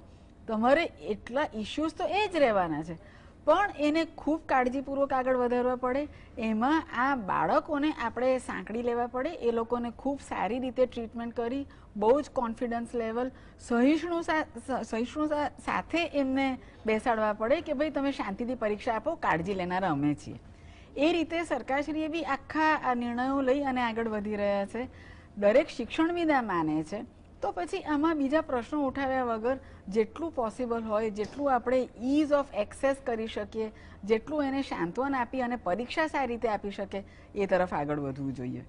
તમારે એટલા ઇશ્યુઝ તો એ જ રહેવાના છે. પણ એને ખૂબ કાળજીપૂર્વક આગળ વધારવા પડે. એમાં આ બાળકોને આપણે સાંકળી લેવા પડે, એ લોકોને ખૂબ સારી રીતે ટ્રીટમેન્ટ કરી, બહુ જ કોન્ફિડન્સ લેવલ, સહિષ્ણુ સાથે એમને બેસાડવા પડે કે ભાઈ તમે શાંતિથી પરીક્ષા આપો, કાળજી લેનારા અમે છીએ. એ રીતે સરકારશ્રીએ બી આખા આ નિર્ણયો લઈ અને આગળ વધી રહ્યા છે. દરેક શિક્ષણવિદ આ માને છે. તો પછી આમાં બીજા પ્રશ્નો ઉઠાવ્યા વગર જેટલું પોસિબલ હોય, જેટલું આપણે ઇઝ ઓફ એક્સેસ કરી શકીએ, જેટલું એને સાંત્વન આપી અને પરીક્ષા સારી રીતે આપી શકે એ તરફ આગળ વધવું જોઈએ.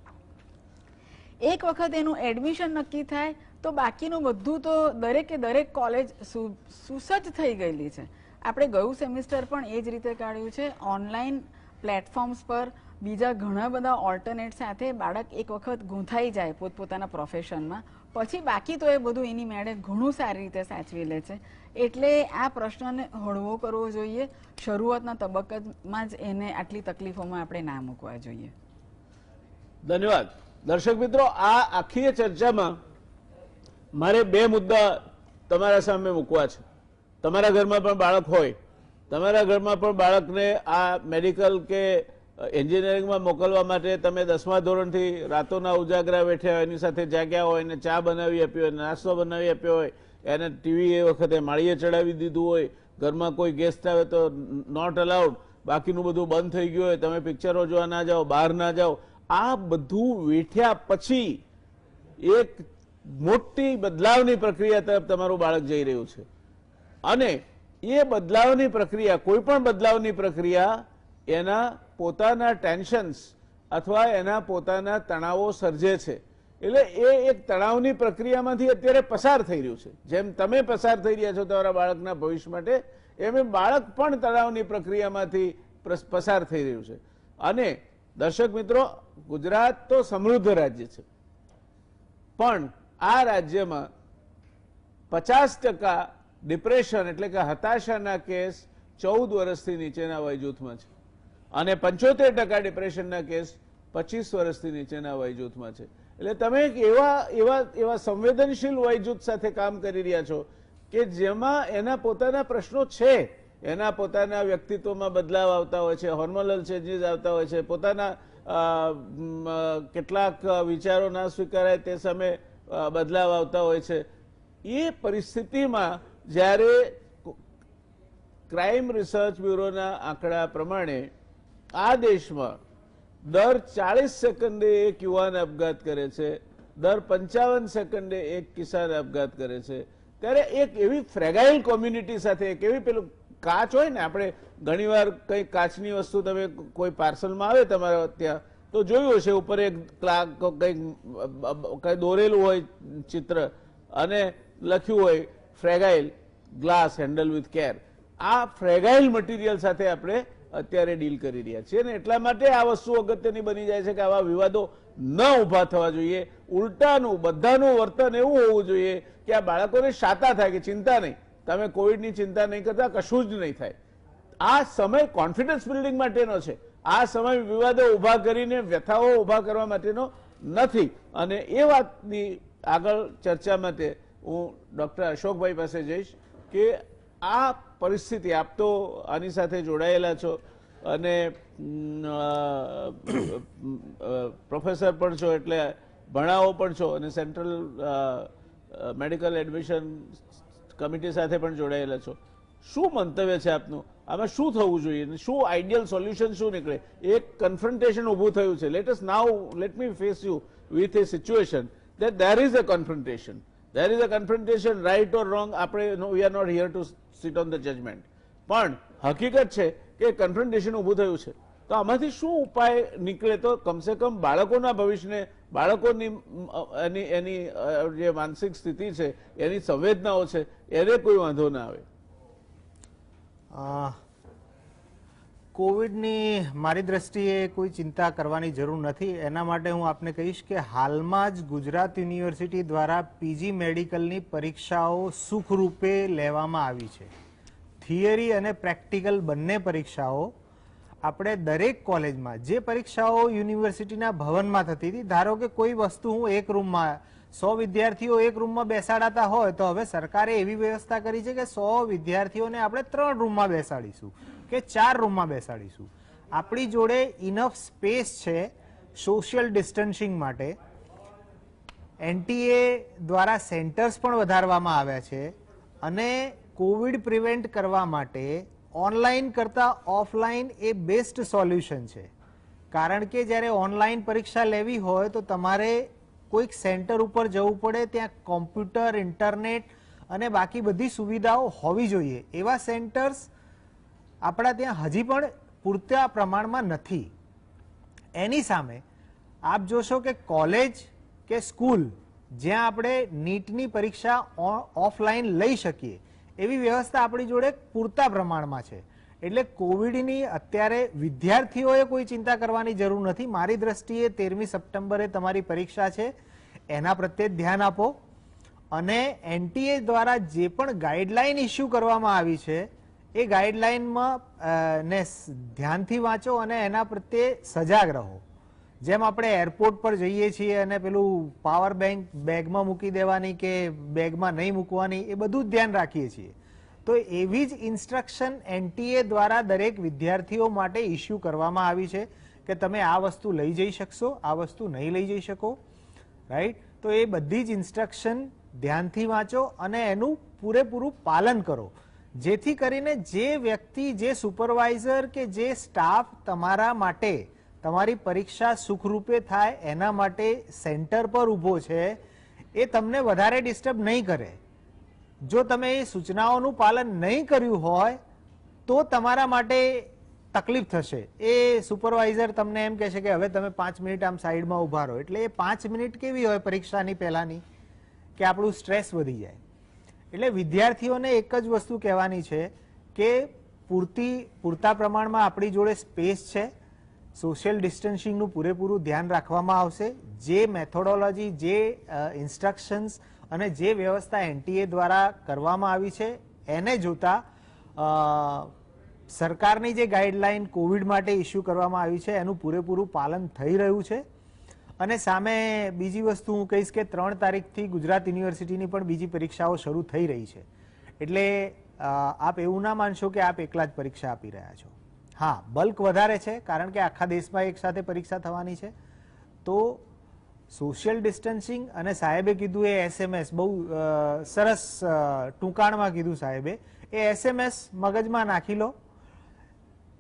એક વખત એનું એડમિશન નક્કી થાય તો બાકીનું બધું તો દરેકે દરેક કોલેજ સુસજ્જ થઈ ગયેલી છે. આપણે ગયું સેમિસ્ટર પણ એ જ રીતે કાઢ્યું છે. ઓનલાઈન પ્લેટફોર્મ્સ પર બીજા ઘણા બધા ઓલ્ટરનેટ સાથે બાળક એક વખત ગૂંથાઈ જાય પોતપોતાના પ્રોફેશનમાં, પછી બાકી તો એ બધું એની મેળે ઘણું સારી રીતે સાચવી લે છે. એટલે આ પ્રશ્નને હળવો કરવો જોઈએ. શરૂઆતના તબક્કામાં જ એને આટલી તકલીફોમાં આપણે ના મૂકવા જોઈએ. ધન્યવાદ. દર્શક મિત્રો, આ આખી ચર્ચામાં મારે બે મુદ્દા તમારા સામે મૂકવા છે. તમારા ઘરમાં પણ બાળક હોય, તમારા ઘરમાં પણ બાળકને આ મેડિકલ કે એન્જિનિયરિંગમાં મોકલવા માટે તમે 10મા ધોરણથી રાતોના ઉજાગરા બેઠ્યા હોય, એની સાથે જાગ્યા હોય, એને ચા બનાવી આપી હોય, નાસ્તો બનાવી આપ્યો હોય, એને ટીવી એ વખતે માળીએ ચડાવી દીધું હોય, ઘરમાં કોઈ ગેસ્ટ આવે તો નોટ અલાઉડ, બાકીનું બધું બંધ થઈ ગયું હોય, તમે પિક્ચરો જોવા ના જાઓ, બહાર ના જાઓ. આ બધું વેઠ્યા પછી એક મોટી બદલાવની પ્રક્રિયા તરફ તમારું બાળક જઈ રહ્યું છે અને એ બદલાવની પ્રક્રિયા, કોઈ પણ બદલાવની પ્રક્રિયા એના પોતાના ટેન્શન્સ અથવા એના પોતાના તણાવો સર્જે છે. એટલે એ એક તણાવની પ્રક્રિયામાંથી અત્યારે પસાર થઈ રહ્યું છે. જેમ તમે પસાર થઈ રહ્યા છો તમારા બાળકના ભવિષ્ય માટે, એમ બાળક પણ તણાવની પ્રક્રિયામાંથી પસાર થઈ રહ્યું છે. અને દર્શક મિત્રો, ગુજરાત તો સમૃદ્ધ રાજ્ય છે, પણ આ રાજ્યમાં 50% ડિપ્રેશન એટલે કે હતાશાના કેસ 14 વર્ષથી નીચેના વય જૂથમાં છે અને 75% ડિપ્રેશનના કેસ 25 વર્ષથી નીચેના વય જૂથમાં છે. એટલે તમે એક એવા સંવેદનશીલ વય જૂથ સાથે કામ કરી રહ્યા છો કે જેમાં એના પોતાના પ્રશ્નો છે, એના પોતાના વ્યક્તિત્વમાં બદલાવ આવતા હોય છે, હોર્મોનલ ચેન્જીસ આવતા હોય છે, પોતાના કેટલાક વિચારો ના સ્વીકારાય તે સમયે બદલાવ આવતા હોય છે. એ પરિસ્થિતિમાં જ્યારે ક્રાઇમ રિસર્ચ બ્યુરોના આંકડા પ્રમાણે આ દેશમાં દર 40 સેકન્ડે એક યુવાન આપઘાત કરે છે દર 55 સેકન્ડે એક કિસાન આપઘાત કરે છે, ત્યારે એક એવી ફ્રેગાઇલ કોમ્યુનિટી સાથે, એક એવી પેલું કાચ હોય ને, આપણે ઘણીવાર કઈ કાચની વસ્તુ તમે કોઈ પાર્સલમાં આવે તમારા ત્યાં તો જોયું હશે, ઉપર એક કઈ દોરેલું હોય ચિત્ર અને લખ્યું હોય ફ્રેગાઇલ ગ્લાસ હેન્ડલ વિથ કેર. આ ફ્રેગાઇલ મટીરિયલ સાથે આપણે અત્યારે ડીલ કરી રહ્યા છીએ ને એટલા માટે આ વસ્તુ અગત્યની બની જાય છે કે આવા વિવાદો ન ઊભા થવા જોઈએ. ઉલટાનું બધાનું વર્તન એવું હોવું જોઈએ કે આ બાળકોને શાતા થાય કે ચિંતા નહીં, તમે કોવિડની ચિંતા નહીં કરતા, કશું જ નહીં થાય. આ સમય કોન્ફિડન્સ બિલ્ડિંગ માટેનો છે, આ સમય વિવાદો ઊભા કરીને વ્યથાઓ ઊભા કરવા માટેનો નથી. અને એ વાતની આગળ ચર્ચા માટે હું ડોક્ટર અશોકભાઈ પાસે જઈશ કે આ પરિસ્થિતિ, આપ તો આની સાથે જોડાયેલા છો અને પ્રોફેસર પણ છો, એટલે ભણાવો પણ છો અને સેન્ટ્રલ મેડિકલ એડમિશન કમિટી સાથે પણ જોડાયેલા છો. શું મંતવ્ય છે આપનું? આમાં શું થવું જોઈએ, શું આઈડિયલ સોલ્યુશન શું નીકળે? એક કન્ફ્રન્ટેશન ઊભું થયું છે. Let me face you with a situation that there is a confrontation. There is a confrontation, right or wrong. આપણે we are not here to sit on the judgment. પણ હકીકત છે કે કન્ફ્રન્ટેશન ઊભું થયું છે, તો આમાંથી શું ઉપાય નીકળે તો કમસે કમ બાળકોના ભવિષ્યને, બાળકોની એની જે માનસિક સ્થિતિ છે, એની સંવેદનાઓ છે, એને કોઈ વાંધો ના આવે. કોવિડની મારી દ્રષ્ટિએ કોઈ ચિંતા કરવાની જરૂર નથી. એના માટે હું આપને કહીશ કે હાલમાં જ ગુજરાત યુનિવર્સિટી દ્વારા પીજી મેડિકલની પરીક્ષાઓ સુખરૂપે લેવામાં આવી છે. થિયરી અને પ્રેક્ટિકલ બંને પરીક્ષાઓ આપણે દરેક કોલેજમાં, જે પરીક્ષાઓ યુનિવર્સિટીના ભવનમાં થતી હતી, ધારો કે કોઈ વસ્તુ હું એક રૂમમાં 100 વિદ્યાર્થીઓ એક રૂમમાં બેસાડાતા હોય તો હવે સરકારે એવી વ્યવસ્થા કરી છે કે 100 વિદ્યાર્થીઓને આપણે 3 રૂમમાં બેસાડીશું કે 4 રૂમમાં બેસાડીશું. આપણી જોડે ઇનફ સ્પેસ છે સોશિયલ ડિસ્ટન્સિંગ માટે. એનટીએ દ્વારા સેન્ટર્સ પણ વધારવામાં આવ્યા છે અને કોવિડ પ્રિવેન્ટ કરવા માટે ઓનલાઈન કરતા ઓફલાઈન એ બેસ્ટ સોલ્યુશન છે. કારણ કે જ્યારે ઓનલાઈન પરીક્ષા લેવી હોય તો તમારે કોઈક સેન્ટર ઉપર જવું પડે, ત્યાં કોમ્પ્યુટર, ઇન્ટરનેટ અને બાકી બધી સુવિધાઓ હોવી જોઈએ. એવા સેન્ટર્સ આપણા ત્યાં હજી પણ પૂરતા પ્રમાણમાં નથી. એની સામે આપ જોશો કે કોલેજ કે સ્કૂલ જ્યાં આપણે નીટની પરીક્ષા ઓફલાઈન લઈ શકીએ એવી વ્યવસ્થા આપણી જોડે પૂરતા પ્રમાણમાં છે. એટલે કોવિડની અત્યારે વિદ્યાર્થીઓએ કોઈ ચિંતા કરવાની જરૂર નથી. મારી દ્રષ્ટિએ 13મી સપ્ટેમ્બરે તમારી પરીક્ષા છે, એના પ્રત્યે ધ્યાન આપો અને એનટીએ દ્વારા જે પણ ગાઈડલાઈન ઇસ્યુ કરવામાં આવી છે એ ગાઈડલાઈનમાં ને ધ્યાનથી વાંચો અને એના પ્રત્યે સજાગ રહો. જેમ આપણે એરપોર્ટ પર જઈએ છીએ અને પેલું પાવર બેંક બેગમાં મૂકી દેવાની કે બેગમાં નહીં મૂકવાની, એ બધું જ ધ્યાન રાખીએ છીએ. તો એવી જ ઇન્સ્ટ્રક્શન એનટીએ દ્વારા દરેક વિદ્યાર્થીઓ માટે ઇસ્યુ કરવામાં આવી છે કે તમે આ વસ્તુ લઈ જઈ શકશો, આ વસ્તુ નહીં લઈ જઈ શકો, રાઈટ? તો એ બધી જ ઇન્સ્ટ્રક્શન ધ્યાનથી વાંચો અને એનું પૂરેપૂરું પાલન કરો, જેથી કરીને જે વ્યક્તિ, જે સુપરવાઇઝર કે જે સ્ટાફ તમારા માટે તમારી પરીક્ષા સુખરૂપે થાય એના માટે સેન્ટર પર ઊભો છે એ તમને વધારે ડિસ્ટર્બ નહીં કરે. જો તમે એ સૂચનાઓનું પાલન નહીં કર્યું હોય તો તમારા માટે તકલીફ થશે. એ સુપરવાઇઝર તમને એમ કહેશે કે હવે તમે 5 મિનિટ આમ સાઈડમાં ઊભા રહો. એટલે એ 5 મિનિટ કેવી હોય પરીક્ષાની પહેલાની કે આપણું સ્ટ્રેસ વધી જાય. એટલે વિદ્યાર્થીઓને એક જ વસ્તુ કહેવાની છે કે પૂરતા પ્રમાણમાં આપણી જોડે સ્પેસ છે, સોશિયલ ડિસ્ટન્સિંગનું પૂરેપૂરું ધ્યાન રાખવામાં આવશે. જે મેથોડોલોજી, જે ઇન્સ્ટ્રક્શન્સ અને જે વ્યવસ્થા એનટીએ દ્વારા કરવામાં આવી છે એને જોતા સરકારની જે ગાઈડલાઈન કોવિડ માટે ઇસ્યુ કરવામાં આવી છે એનું પૂરેપૂરું પાલન થઈ રહ્યું છે. અને સામે બીજી વસ્તુ હું કહીશ કે 3 તારીખથી ગુજરાત યુનિવર્સિટીની પણ બીજી પરીક્ષાઓ શરૂ થઈ રહી છે. એટલે આપ એવું ના માનશો કે આપ એકલા જ પરીક્ષા આપી રહ્યા છો. હા, બલ્ક વધારે છે કારણ કે આખા દેશમાં એક સાથે પરીક્ષા થવાની છે. તો સોશિયલ ડિસ્ટન્સિંગ અને સાહેબે કીધું એ એસએમએસ બહુ સરસ ટૂંકાણમાં કીધું સાહેબે. એ એસએમએસ મગજમાં નાખી લો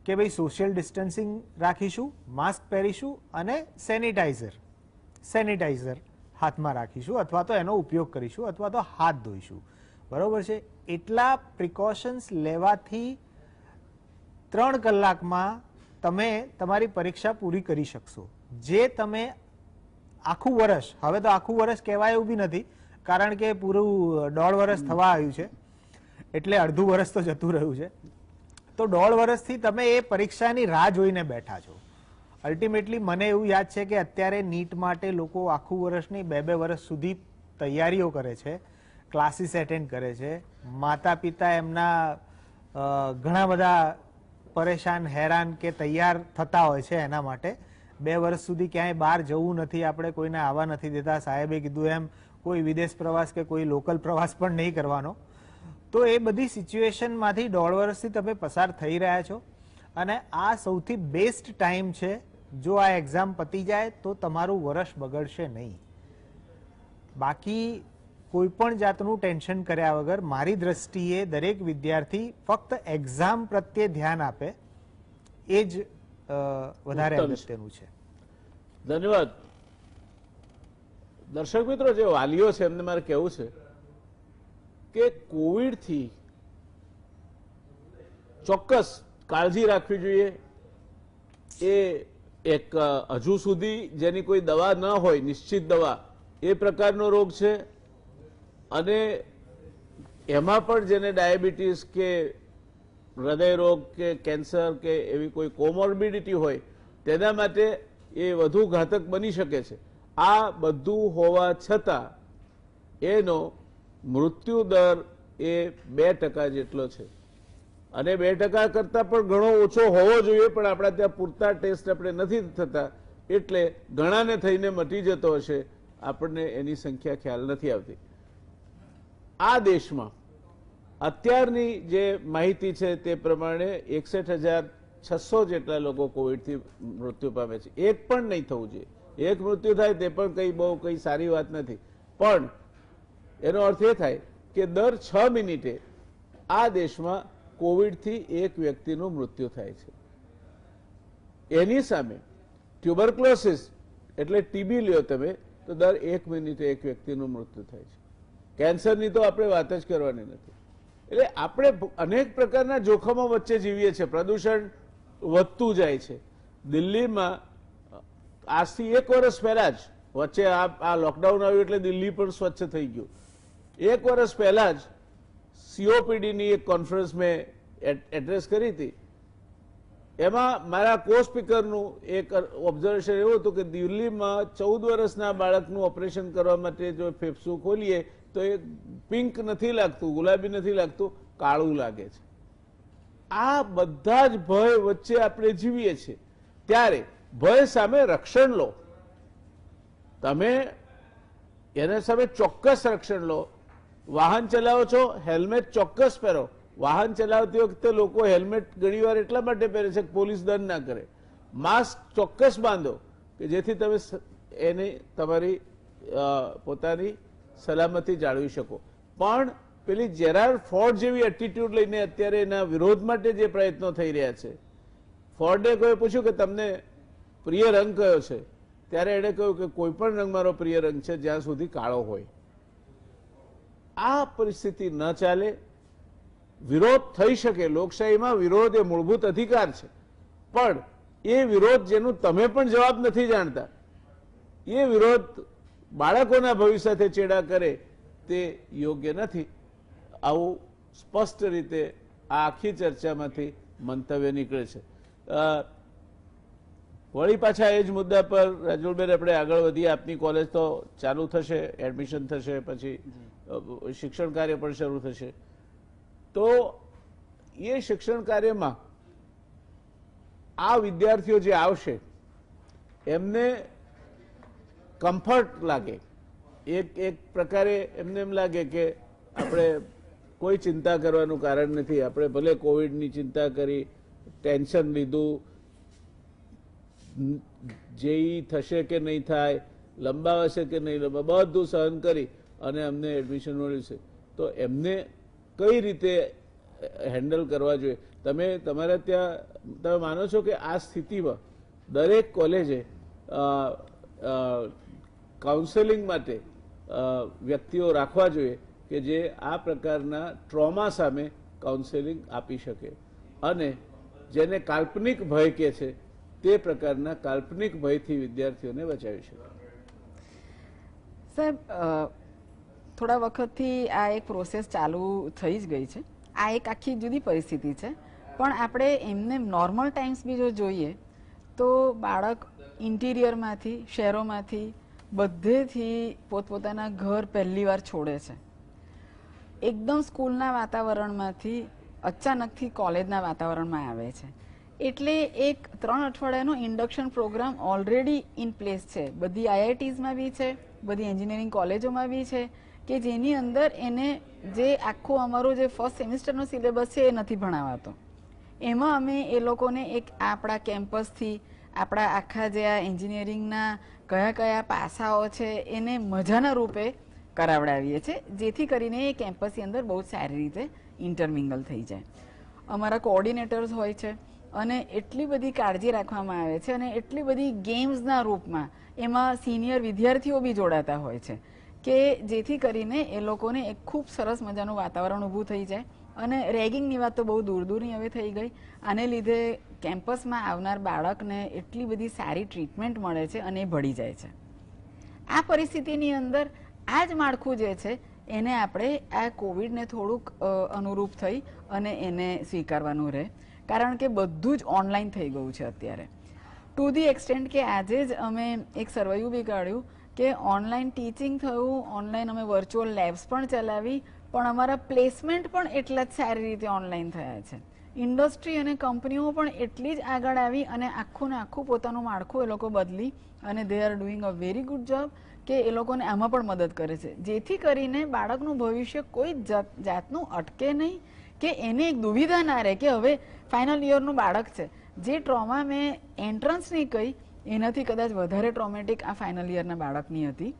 કે ભાઈ સોશિયલ ડિસ્ટન્સિંગ રાખીશું, માસ્ક પહેરીશું અને સેનિટાઈઝર હાથમાં રાખીશું અથવા તો એનો ઉપયોગ કરીશું અથવા તો હાથ ધોઈશું, બરોબર છે. એટલા પ્રિકોશન્સ લેવાથી 3 કલાકમાં તમે તમારી પરીક્ષા પૂરી કરી શકશો. જે તમે આખું વર્ષ, હવે તો આખું વર્ષ કહેવાય એવું બી નથી કારણ કે પૂરું 1.5 વર્ષ થવા આવ્યું છે, એટલે અડધું વર્ષ તો જતું રહ્યું છે. તો 1.5 વર્ષથી તમે એ પરીક્ષાની રાહ જોઈને બેઠા છો. અલ્ટિમેટલી મને એવું યાદ છે કે અત્યારે નીટ માટે લોકો આખું વર્ષની 2-2 વર્ષ સુધી તૈયારીઓ કરે છે, ક્લાસીસ એટેન્ડ કરે છે. માતા પિતા એમના ઘણા બધા પરેશાન, હેરાન કે તૈયાર થતા હોય છે એના માટે. 2 વર્ષ સુધી ક્યાંય બહાર જવું નથી, આપણે કોઈને આવવા નથી દેતા. સાહેબે કીધું એમ કોઈ વિદેશ પ્રવાસ કે કોઈ લોકલ પ્રવાસ પણ નહીં કરવાનો. તો એ બધી સિચ્યુએશનમાંથી 1.5 વર્ષથી તમે પસાર થઈ રહ્યા છો અને આ સૌથી બેસ્ટ ટાઈમ છે. જો આ એક્ઝામ પતી જાય તો તમારું વર્ષ બગડશે નહીં. બાકી કોઈ પણ જાતનું ટેન્શન કર્યા વગર મારી દ્રષ્ટિએ દરેક વિદ્યાર્થી ફક્ત એક્ઝામ પ્રત્યે ધ્યાન આપે એ જ વધારે અગત્યનું છે. ધન્યવાદ. દર્શક મિત્રો, જે વાલીઓ છે એમને મારે કહેવું છે કે કોવિડથી ચોક્કસ કાળજી રાખવી જોઈએ. એ એક હજુ સુધી જેની કોઈ દવા ન હોય, નિશ્ચિત દવા, એ પ્રકારનો રોગ છે. અને એમાં પણ જેને ડાયાબિટીસ કે હૃદય રોગ કે કેન્સર કે એવી કોઈ કોમોર્બિડિટી હોય તેના માટે એ વધુ ઘાતક બની શકે છે. આ બધું હોવા છતાં એનો મૃત્યુ દર એ 2% જેટલો છે અને 2% કરતાં પણ ઘણો ઓછો હોવો જોઈએ, પણ આપણા ત્યાં પૂરતા ટેસ્ટ આપણે નથી થતા, એટલે ઘણાને થઈને મટી જતો હશે, આપણને એની સંખ્યા ખ્યાલ નથી આવતી. આ દેશમાં અત્યારની જે માહિતી છે તે પ્રમાણે 61,600 જેટલા લોકો કોવિડથી મૃત્યુ પામે છે. એક પણ નહીં થવું જોઈએ. એક મૃત્યુ થાય તે પણ કઈ સારી વાત નથી, પણ એનો અર્થ એ થાય કે દર 6 મિનિટે આ દેશમાં કોવિડથી એક વ્યક્તિનું મૃત્યુ થાય છે. એની સામે ટ્યુબરક્લોસિસ એટલે ટીબી લ્યો તમે તો દર 1 મિનિટે એક વ્યક્તિનું મૃત્યુ થાય છે. કેન્સરની તો આપણે વાત જ કરવાની નથી. એટલે આપણે અનેક પ્રકારના જોખમો વચ્ચે જીવીએ છીએ. પ્રદૂષણ વધતું જાય છે. દિલ્હીમાં આજથી 1 વર્ષ પહેલા જ, વચ્ચે આ લોકડાઉન આવ્યું એટલે દિલ્હી પણ સ્વચ્છ થઈ ગયું. 1 વર્ષ પહેલા જ COPDની એક કોન્ફરન્સ મેં એડ્રેસ કરી હતી. એમાં મારા કો સ્પીકરનું એક ઓબ્ઝર્વેશન એવું હતું કે દિલ્હીમાં 14 વર્ષના બાળકનું ઓપરેશન કરવા માટે જો ફેફસું ખોલીએ તો એ પિંક નથી લાગતું, ગુલાબી નથી લાગતું, કાળું લાગે છે. આ બધા જ ભય વચ્ચે આપણે જીવીએ છીએ. ત્યારે ભય સામે રક્ષણ લો. તમે એના સામે ચોક્કસ રક્ષણ લો. વાહન ચલાવો છો, હેલ્મેટ ચોક્કસ પહેરો. વાહન ચલાવતી વખતે લોકો હેલ્મેટ ઘણીવાર એટલા માટે પહેરે છે કે પોલીસ દંડ ના કરે. માસ્ક ચોક્કસ બાંધો કે જેથી તમે એને તમારી પોતાની સલામતી જાળવી શકો. પણ પેલી જેરાર્ડ ફોર્ડ જેવી એટીટ્યુડ લઈને અત્યારે એના વિરોધ માટે જે પ્રયત્નો થઈ રહ્યા છે. ફોર્ડે કોઈ પૂછ્યું કે તમને પ્રિય રંગ કયો છે, ત્યારે એણે કહ્યું કે કોઈ પણ રંગ મારો પ્રિય રંગ છે જ્યાં સુધી કાળો હોય. આ પરિસ્થિતિ ન ચાલે. વિરોધ થઈ શકે. લોકશાહીમાં વિરોધ એ મૂળભૂત અધિકાર છે, પણ એ વિરોધ જેનું તમે પણ જવાબ નથી જાણતા, એ વિરોધ બાળકોના ભવિષ્ય સાથે ચેડા કરે તે યોગ્ય નથી. આવું સ્પષ્ટ રીતે આ આખી ચર્ચામાંથી મંતવ્ય નીકળે છે. વળી પાછા એ જ મુદ્દા પર રાજુલબેન આપણે આગળ વધીએ. આપની કોલેજ તો ચાલુ થશે, એડમિશન થશે, પછી શિક્ષણ કાર્ય પણ શરૂ થશે. તો એ શિક્ષણ કાર્યમાં આ વિદ્યાર્થીઓ જે આવશે એમને કમ્ફર્ટ લાગે, એક પ્રકારે એમને એમ લાગે કે આપણે કોઈ ચિંતા કરવાનું કારણ નથી. આપણે ભલે કોવિડની ચિંતા કરી, ટેન્શન લીધું, જેઈ થશે કે નહીં થાય, લંબાવશે કે નહીં લંબાવે, બધું સહન કરી અને અમને એડમિશન મળ્યું છે. તો એમને કઈ રીતે હેન્ડલ કરવા જોઈએ? તમે તમારા ત્યાં તમે માનો છો કે આ સ્થિતિમાં દરેક કોલેજે કાઉન્સેલિંગ માટે વ્યક્તિઓ રાખવા જોઈએ કે જે આ પ્રકારના ટ્રોમા સામે કાઉન્સેલિંગ આપી શકે અને જેને કાલ્પનિક ભય કે છે તે પ્રકારના કાલ્પનિક ભયથી વિદ્યાર્થીઓને બચાવી શકે. સાહેબ, થોડા વખતથી આ એક પ્રોસેસ ચાલુ થઈ જ ગઈ છે. આ એક આખી જુદી પરિસ્થિતિ છે, પણ આપણે એમને નોર્મલ ટાઈમ્સ બી જો જોઈએ તો બાળક ઇન્ટિરિયરમાંથી, શહેરોમાંથી, બધેથી પોતપોતાના ઘર પહેલી વાર છોડે છે. એકદમ સ્કૂલના વાતાવરણમાંથી અચાનકથી કોલેજના વાતાવરણમાં આવે છે. એટલે એક 3 અઠવાડિયાનો induction programme already in place છે. બધી આઈઆઈટીઝમાં બી છે, બધી એન્જિનિયરિંગ કોલેજોમાં બી છે, કે જેની અંદર એને જે આખો અમારો જે ફર્સ્ટ સેમિસ્ટરનો સિલેબસ છે એ નથી ભણાવાતો. એમાં અમે એ લોકોને એક આપણા કેમ્પસથી આપણા આખા જે આ એન્જિનિયરિંગના કયા કયા પાસાઓ છે એને મજાના રૂપે કરાવડાવીએ છીએ, જેથી કરીને એ કેમ્પસની અંદર બહુ સારી રીતે ઇન્ટરમિંગલ થઈ જાય. અમારા કોઓર્ડિનેટર્સ હોય છે અને એટલી બધી કાળજી રાખવામાં આવે છે અને એટલી બધી ગેમ્સના રૂપમાં એમાં સિનિયર વિદ્યાર્થીઓ બી જોડાતા હોય છે કે જેથી કરીને એ લોકોને એક ખૂબ સરસ મજાનું વાતાવરણ ઊભું થઈ જાય. અને રેગિંગની વાત તો બહુ દૂર દૂરની હવે થઈ ગઈ. આને લીધે કેમ્પસમાં આવનાર બાળકને એટલી બધી સારી ટ્રીટમેન્ટ મળે છે અને એ ભળી જાય છે. આ પરિસ્થિતિની અંદર આ જ માળખું જે છે એને આપણે આ કોવિડને થોડુંક અનુરૂપ થઈ અને એને સ્વીકારવાનું રહે, કારણ કે બધું જ ઓનલાઈન થઈ ગયું છે અત્યારે. ટુ ધી એક્સટેન્ટ કે આજે જ અમે એક સર્વેયું બી કાઢ્યું કે ઓનલાઈન ટીચિંગ થયું, ઓનલાઈન અમે વર્ચ્યુઅલ લેબ્સ પણ ચલાવી, પણ અમારા પ્લેસમેન્ટ પણ એટલા જ સારી રીતે ઓનલાઈન થયા છે. ઇન્ડસ્ટ્રી અને કંપનીઓ પણ એટલી જ આગળ આવી અને આખું ને આખું પોતાનું માળખું એ લોકો બદલી અને they are doing a very good job કે એ લોકોને આમાં પણ મદદ કરે છે, જેથી કરીને બાળકનું ભવિષ્ય કોઈ જાતનું અટકે નહીં કે એને એક દુવિધા ના રહે કે હવે ફાઇનલ યરનું બાળક છે. જે ટ્રોમા મેં એન્ટ્રન્સની કહી એનાથી કદાચ વધારે ટ્રોમેટિક આ ફાઇનલ યરના બાળકની હતી.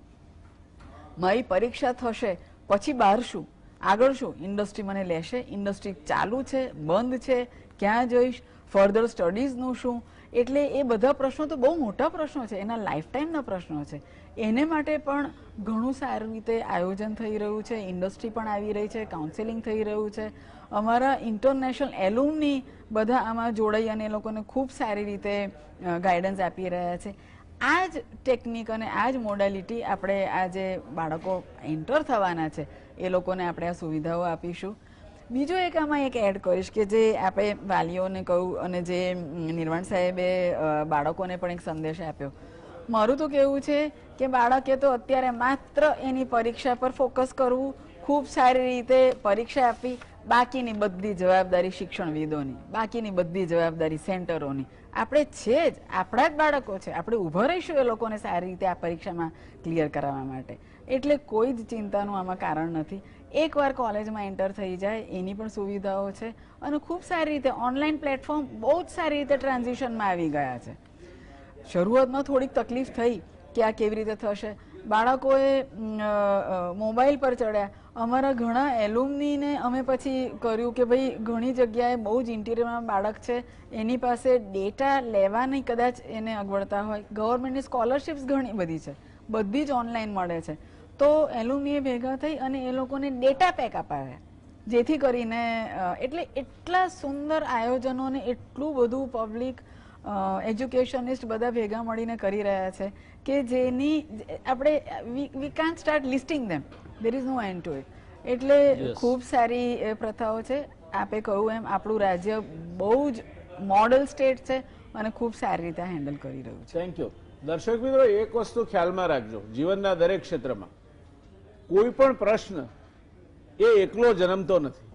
મારી પરીક્ષા થશે પછી બહાર શું, આગળ શું, ઇન્ડસ્ટ્રી મને લેશે, ઇન્ડસ્ટ્રી ચાલુ છે, બંધ છે, ક્યાં જઈશ, ફર્ધર સ્ટડીઝનું શું. એટલે એ બધા પ્રશ્નો તો બહુ મોટા પ્રશ્નો છે, એના લાઈફ ટાઈમના પ્રશ્નો છે. એને માટે પણ ઘણું સારી રીતે આયોજન થઈ રહ્યું છે, ઇન્ડસ્ટ્રી પણ આવી રહી છે, કાઉન્સેલિંગ થઈ રહ્યું છે. અમારા ઇન્ટરનેશનલ એલ્યુમની બધા આમાં જોડાઈ અને એ લોકોને ખૂબ સારી રીતે ગાઈડન્સ આપી રહ્યા છે. આ જ ટેકનિક અને આ જ મોડાલિટી આપણે આ જે બાળકો એન્ટર થવાના છે એ લોકોને આપણે આ સુવિધાઓ આપીશું. બીજો એક આમાં એક એડ કરીશ કે જે આપણે વાલીઓને કહ્યું અને જે નિર્વાણ સાહેબે બાળકોને પણ એક સંદેશ આપ્યો. મારું તો કહેવું છે કે બાળકે તો અત્યારે માત્ર એની પરીક્ષા પર ફોકસ કરવું, ખૂબ સારી રીતે પરીક્ષા આપી, બાકીની બધી જવાબદારી શિક્ષણવિદોની, બાકીની બધી જવાબદારી સેન્ટરોની. આપણે છે જ, આપણા જ બાળકો છે, આપણે ઊભા રહીશું એ લોકોને સારી રીતે આ પરીક્ષામાં ક્લિયર કરાવવા માટે. એટલે કોઈ જ ચિંતાનું આમાં કારણ નથી. એકવાર કોલેજમાં એન્ટર થઈ જાય એની પણ સુવિધાઓ છે અને ખૂબ સારી રીતે ઓનલાઈન પ્લેટફોર્મ બહુ જ સારી રીતે ટ્રાન્ઝિશનમાં આવી ગયા છે. શરૂઆતમાં થોડીક તકલીફ થઈ કે આ કેવી રીતે થશે. બાળકોએ મોબાઈલ પર ચડ્યા. અમારા ઘણા એલ્યુમનીને અમે પછી કર્યું કે ભાઈ ઘણી જગ્યાએ બહુ જ ઇન્ટિરિયરમાં બાળક છે, એની પાસે ડેટા લેવાની કદાચ એને અગવડતા હોય. ગવર્મેન્ટની સ્કોલરશિપ્સ ઘણી બધી છે, બધી જ ઓનલાઈન મળે છે. તો એલ્યુમનીએ ભેગા થઈ અને એ લોકોને ડેટા પેક અપાવ્યા, જેથી કરીને એટલે એટલા સુંદર આયોજનો ને એટલું બધું પબ્લિક એજ્યુકેશનિસ્ટ બધા ભેગા મળીને કરી રહ્યા છે કે જેની આપણે we can't start listing them, there is no end to it. એટલે ખૂબ સારી પ્રથાઓ છે. આપે કહ્યું એમ આપણું રાજ્ય બહુ જ મોડલ સ્ટેટ છે અને ખૂબ સારી રીતે હેન્ડલ કરી રહ્યું છે. Thank you. દર્શક મિત્રો, એક વસ્તુ ખ્યાલમાં રાખજો, જીવનના દરેક ક્ષેત્રમાં કોઈ પણ પ્રશ્ન એ એકલો જન્મતો નથી.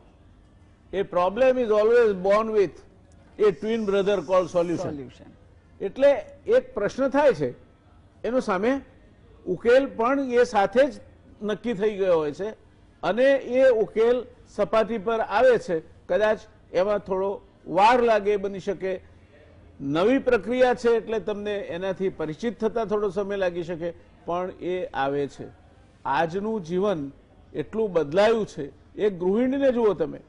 A problem is always born with a twin brother call solution. એટલે એક પ્રશ્ન થાય છે એનો સામે ઉકેલ પણ એ સાથે જ નક્કી થઈ ગયો હોય છે અને એ ઉકેલ સપાટી પર આવે છે. કદાચ એમાં થોડો વાર લાગે, બની શકે નવી પ્રક્રિયા છે એટલે તમને એનાથી પરિચિત થતા થોડો સમય લાગી શકે, પણ એ આવે છે. આજનું જીવન એટલું બદલાયું છે. એક ગૃહિણીને જુઓ તમે,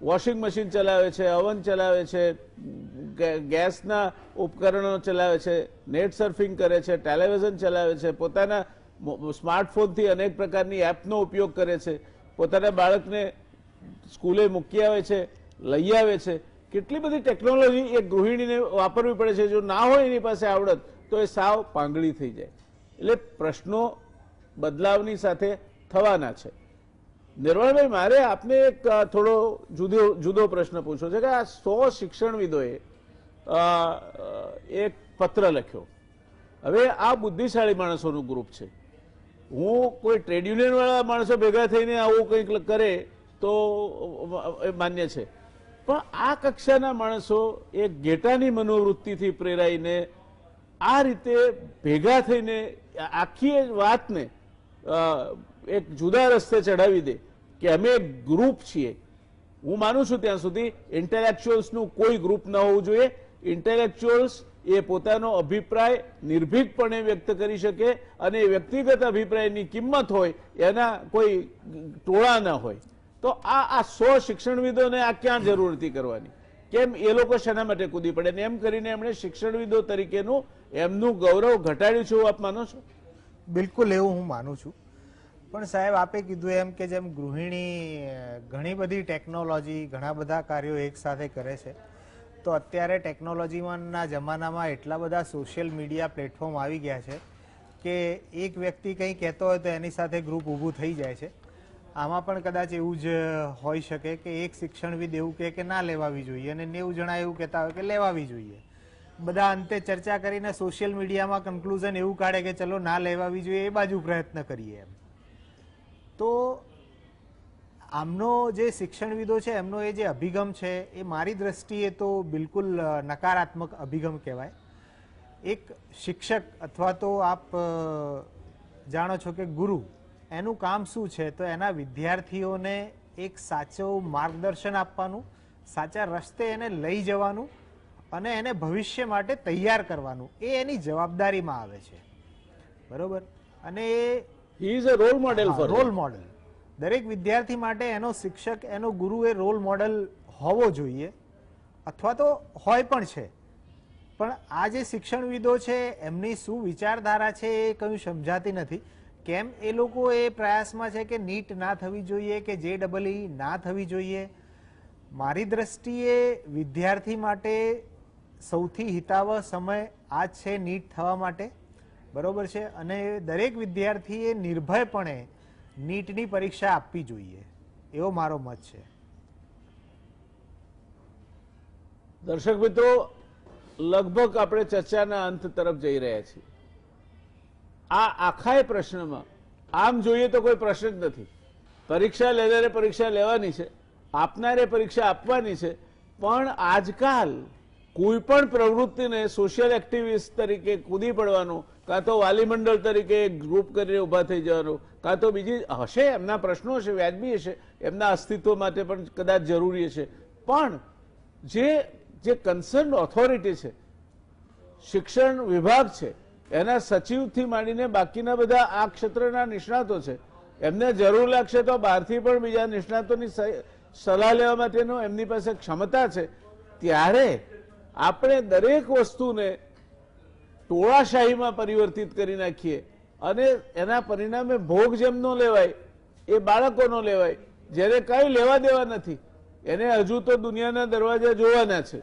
વોશિંગ મશીન ચલાવે છે, અવન ચલાવે છે, ગેસના ઉપકરણો ચલાવે છે, નેટ સર્ફિંગ કરે છે, ટેલિવિઝન ચલાવે છે, પોતાના સ્માર્ટફોનથી અનેક પ્રકારની એપનો ઉપયોગ કરે છે, પોતાના બાળકને સ્કૂલે મૂકી આવે છે, લઈ આવે છે. કેટલી બધી ટેકનોલોજી એક ગૃહિણીને વાપરવી પડે છે. જો ના હોય એની પાસે આવડત તો એ સાવ પાંગળી થઈ જાય. એટલે પ્રશ્નો બદલાવની સાથે થવાના છે. નિર્મળભાઈ, મારે આપને એક થોડો જુદો પ્રશ્ન પૂછવો છે કે આ 100 શિક્ષણવિદોએ એક પત્ર લખ્યો. હવે આ બુદ્ધિશાળી માણસોનું ગ્રુપ છે. હું કોઈ ટ્રેડ યુનિયન વાળા માણસો ભેગા થઈને આવું કંઈક કરે તો માન્ય છે, પણ આ કક્ષાના માણસો એક ઘેટાની મનોવૃત્તિથી પ્રેરાઈને આ રીતે ભેગા થઈને આખી વાતને એક જુદા રસ્તે ચડાવી દે કે અમે એક ગ્રુપ છીએ. હું માનું છું ત્યાં સુધી ઇન્ટેલેક્ચ્યુઅલ્સનું કોઈ ગ્રુપ ન હોવું જોઈએ. ઇન્ટેલેક્ચ્યુઅલ્સ એ પોતાનો અભિપ્રાય નિર્ભીકપણે વ્યક્ત કરી શકે અને વ્યક્તિગત અભિપ્રાયની કિંમત હોય, એના કોઈ ટોળા ન હોય. તો આ 100 શિક્ષણવિદોને આ ક્યાં જરૂર નથી કરવાની? કેમ એ લોકો શેના માટે કૂદી પડે? ને એમ કરીને એમણે શિક્ષણવિદો તરીકેનું એમનું ગૌરવ ઘટાડ્યું છે એવું આપ માનો છો? બિલકુલ એવું હું માનું છું. પણ સાહેબ, આપે કીધું એમ કે જેમ ગૃહિણી ઘણી બધી ટેકનોલોજી, ઘણા બધા કાર્યો એક સાથે કરે છે, તો અત્યારે ટેકનોલોજીના જમાનામાં એટલા બધા સોશિયલ મીડિયા પ્લેટફોર્મ આવી ગયા છે કે એક વ્યક્તિ કંઈ કહેતો હોય તો એની સાથે ગ્રુપ ઊભું થઈ જાય છે. આમાં પણ કદાચ એવું જ હોઈ શકે કે એક શિક્ષણવિદ એવું કહે કે ના લેવાવી જોઈએ અને 90 જણા એવું કહેતા હોય કે લેવાવી જોઈએ. બધા અંતે ચર્ચા કરીને સોશિયલ મીડિયામાં કન્ક્લુઝન એવું કાઢે કે ચલો ના લેવાવી જોઈએ, એ બાજુ પ્રયત્ન કરીએ એમ. તો આમનો જે શિક્ષણવિદો છે એમનો એ જે અભિગમ છે એ મારી દ્રષ્ટિએ તો બિલકુલ નકારાત્મક અભિગમ કહેવાય. એક શિક્ષક અથવા તો આપ જાણો છો કે ગુરુ, એનું કામ શું છે? તો એના વિદ્યાર્થીઓને એક સાચું માર્ગદર્શન આપવાનું, સાચા રસ્તે એને લઈ જવાનું અને એને ભવિષ્ય માટે તૈયાર કરવાનું, એ એની જવાબદારીમાં આવે છે. બરોબર? અને he is a role model for role model દરેક વિદ્યાર્થી માટે એનો શિક્ષક, એનો ગુરુ એ રોલ મોડેલ હોવો જોઈએ, અથવા તો હોય પણ છે. પણ આ જે શિક્ષણવિદો છે એમની શું વિચારધારા છે એ કયું સમજાતી નથી. કેમ એ લોકો એ પ્રયાસમાં છે કે નીટ ના થવી જોઈએ, કે JEE ના થવી જોઈએ. મારી દ્રષ્ટિએ વિદ્યાર્થી માટે સૌથી હિતાવહ સમય આ જ છે નીટ થવા માટે. બરોબર છે? અને દરેક વિદ્યાર્થીએ નિર્ભયપણે નીટની પરીક્ષા આપવી જોઈએ, એવો મારો મત છે. દર્શક મિત્રો, લગભગ આપણે ચર્ચાના અંત તરફ જઈ રહ્યા છીએ. આ આખા પ્રશ્નમાં આમ જોઈએ તો કોઈ પ્રશ્ન જ નથી. પરીક્ષા લેનારે પરીક્ષા લેવાની છે, આપનારે પરીક્ષા આપવાની છે. પણ આજકાલ કોઈ પણ પ્રવૃત્તિને સોશિયલ એક્ટિવિસ્ટ તરીકે કૂદી પડવાનું, કાં તો વાલી મંડળ તરીકે ગ્રુપ કરીને ઊભા થઈ જવાનું, કાં તો બીજી હશે, એમના પ્રશ્નો હશે, વ્યાજબી હશે, એમના અસ્તિત્વ માટે પણ કદાચ જરૂરી હશે. પણ જે કન્સર્ન ઓથોરિટી છે, શિક્ષણ વિભાગ છે, એના સચિવથી માંડીને બાકીના બધા આ ક્ષેત્રના નિષ્ણાતો છે, એમને જરૂર લાગશે તો બહારથી પણ બીજા નિષ્ણાતોની સલાહ લેવા માટેનો એમની પાસે ક્ષમતા છે. ત્યારે આપણે દરેક વસ્તુને ટોળાશાહીમાં પરિવર્તિત કરી નાખીએ અને એના પરિણામે ભોગ જેમનો લેવાય એ બાળકોનો લેવાય, જેને કઈ લેવા દેવા નથી. એને હજુ તો દુનિયાના દરવાજા જોવાના છે,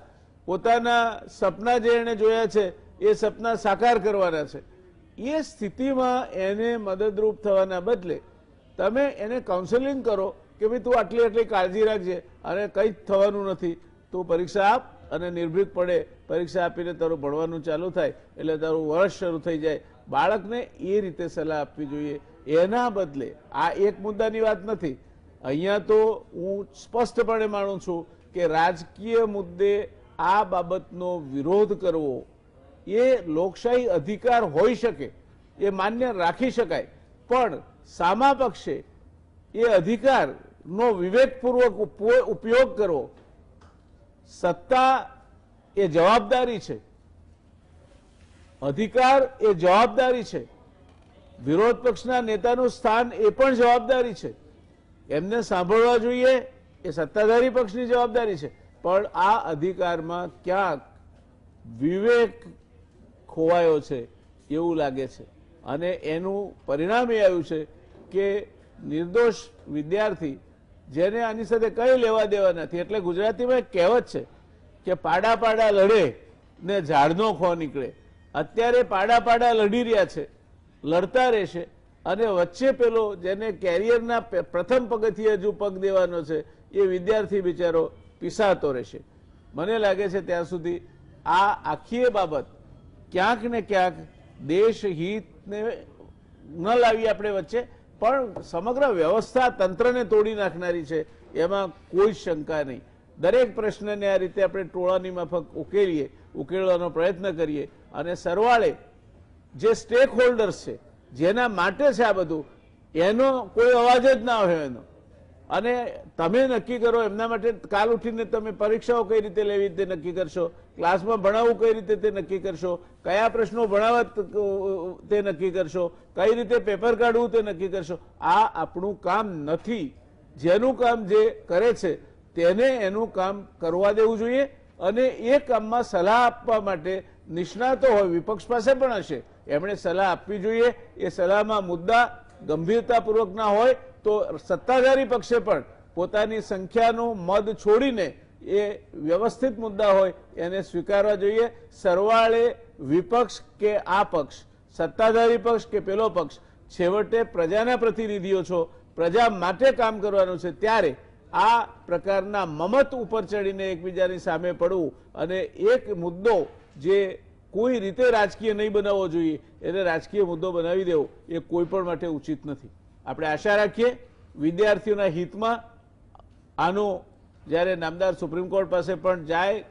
પોતાના સપના જે એને જોયા છે એ સપના સાકાર કરવાના છે. એ સ્થિતિમાં એને મદદરૂપ થવાના બદલે તમે એને કાઉન્સેલિંગ કરો કે ભાઈ તું આટલી આટલી કાળજી રાખજે અને કંઈ જ થવાનું નથી, તું પરીક્ષા આપ અને નિર્ભીક પડે પરીક્ષા આપીને તારું ભણવાનું ચાલુ થાય એટલે તારું વર્ષ શરૂ થઈ જાય. બાળકને એ રીતે સલાહ આપવી જોઈએ. એના બદલે આ એક મુદ્દાની વાત નથી. અહીંયા તો હું સ્પષ્ટપણે માનું છું કે રાજકીય મુદ્દે આ બાબતનો વિરોધ કરવો એ લોકશાહી અધિકાર હોઈ શકે, એ માન્ય રાખી શકાય. પણ સામા પક્ષે એ અધિકારનો વિવેકપૂર્વક ઉપયોગ કરવો, સત્તા એ જવાબદારી છે, અધિકાર એ જવાબદારી છે, વિરોધ પક્ષના નેતાનું સ્થાન એ પણ જવાબદારી છે. એમને સાંભળવા જોઈએ, એ સત્તાધારી પક્ષની જવાબદારી છે. પણ આ અધિકારમાં ક્યાંક વિવેક ખોવાયો છે એવું લાગે છે. અને એનું પરિણામ એ આવ્યું છે કે નિર્દોષ વિદ્યાર્થી જેને આની સાથે કઈ લેવા દેવા નથી, એટલે ગુજરાતીમાં એક કહેવત છે કે પાડા પાડા લડે ને ઝાડનો ખો નીકળે. અત્યારે પાડા પાડા લડી રહ્યા છે, લડતા રહેશે, અને વચ્ચે પેલો જેને કેરિયરના પ્રથમ પગથિયે હજુ પગ દેવાનો છે એ વિદ્યાર્થી બિચારો પીસાતો રહેશે. મને લાગે છે ત્યાં સુધી આ આખી બાબત ક્યાંક ને ક્યાંક દેશ હિતને ન લાવી આપણે વચ્ચે, પણ સમગ્ર વ્યવસ્થા તંત્રને તોડી નાખનારી છે, એમાં કોઈ શંકા નહીં. દરેક પ્રશ્નને આ રીતે આપણે ટોળાની માફક ઉકેલવાનો પ્રયત્ન કરીએ, અને સરવાળે જે સ્ટેક હોલ્ડર્સ છે જેના માટે છે આ બધું, એનો કોઈ અવાજ જ ના હોય એનો, અને તમે નક્કી કરો એમના માટે. કાલ ઉઠીને તમે પરીક્ષાઓ કઈ રીતે લેવી તે નક્કી કરશો, ક્લાસમાં ભણાવવું કઈ રીતે તે નક્કી કરશો, કયા પ્રશ્નો ભણાવવા તે નક્કી કરશો, કઈ રીતે પેપર કાઢવું તે નક્કી કરશો. આ આપણું કામ નથી. જેનું કામ જે કરે છે તેને એનું કામ કરવા દેવું જોઈએ, અને એ કામમાં સલાહ આપવા માટે નિષ્ણાતો હોય, વિપક્ષ પાસે પણ હશે, એમણે સલાહ આપવી જોઈએ. એ સલાહમાં મુદ્દા ગંભીરતાપૂર્વકના હોય તો સત્તાધારી પક્ષે પણ પોતાની સંખ્યાનું મદ છોડીને એ વ્યવસ્થિત મુદ્દા હોય એને સ્વીકારવા જોઈએ. સરવાળે વિપક્ષ કે આ પક્ષ, સત્તાધારી પક્ષ કે પેલો પક્ષ, છેવટે પ્રજાના પ્રતિનિધિઓ છો, પ્રજા માટે કામ કરવાનું છે. ત્યારે આ પ્રકારના મમત ઉપર ચડીને એકબીજાની સામે પડવું અને એક મુદ્દો જે કોઈ રીતે રાજકીય નહીં બનાવવો જોઈએ એને રાજકીય મુદ્દો બનાવી દેવો એ કોઈ પણ માટે ઉચિત નથી. આપણે આશા રાખીએ વિદ્યાર્થીઓના હિતમાં આનું જ્યારે નામદાર સુપ્રીમ કોર્ટ પાસે પણ જાય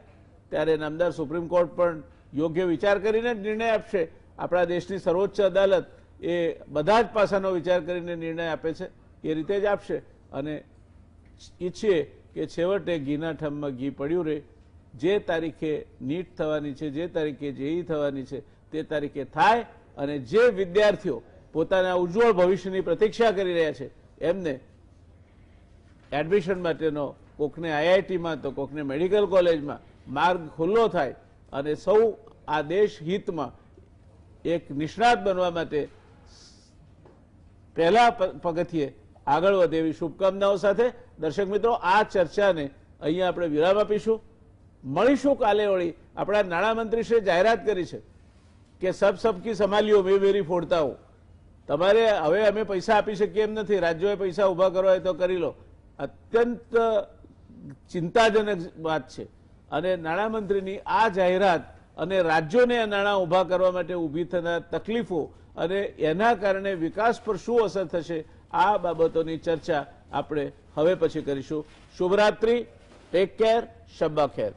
ત્યારે નામદાર સુપ્રીમ કોર્ટ પણ યોગ્ય વિચાર કરીને નિર્ણય આપશે. આપણા દેશની સર્વોચ્ચ અદાલત એ બધા જ પાસાનો વિચાર કરીને નિર્ણય આપે છે, એ રીતે જ આપશે. અને ઈચ્છીએ કે છેવટે ઘીના ઠામમાં ઘી પડ્યું રહે. જે તારીખે નીટ થવાની છે, જે તારીખે જેઈ થવાની છે તે તારીખે થાય, અને જે વિદ્યાર્થીઓ પોતાના ઉજ્જવળ ભવિષ્યની પ્રતીક્ષા કરી રહ્યા છે એમને એડમિશન માટેનો કોકને આઈઆઈટીમાં તો કોકને મેડિકલ કોલેજમાં માર્ગ ખુલ્લો થાય, અને સૌ આ દેશ હિતમાં એક નિષ્ણાત બનવા માટે પહેલા પગથિયે આગળ વધે એવી શુભકામનાઓ સાથે દર્શક મિત્રો આ ચર્ચાને અહીંયા આપણે વિરામ આપીશું. મળીશું કાલે વળી. આપણા નાણામંત્રીશ્રીએ જાહેરાત કરી છે કે સબકી સંભાળ્યો મેં મેરી ફોડતા હું. તમારે હવે અમે પૈસા આપી શકીએ એમ નથી, રાજ્યોએ પૈસા ઉભા કરવા હોય તો કરી લો. અત્યંત ચિંતાજનક વાત છે. અને નાણામંત્રીની આ જાહેરાત અને રાજ્યોને આ નાણાં ઉભા કરવા માટે ઊભી થનાર તકલીફો અને એના કારણે વિકાસ પર શું અસર થશે, આ બાબતોની ચર્ચા આપણે હવે પછી કરીશું. શુભરાત્રી, ટેક કેર, શબ્બા ખેર.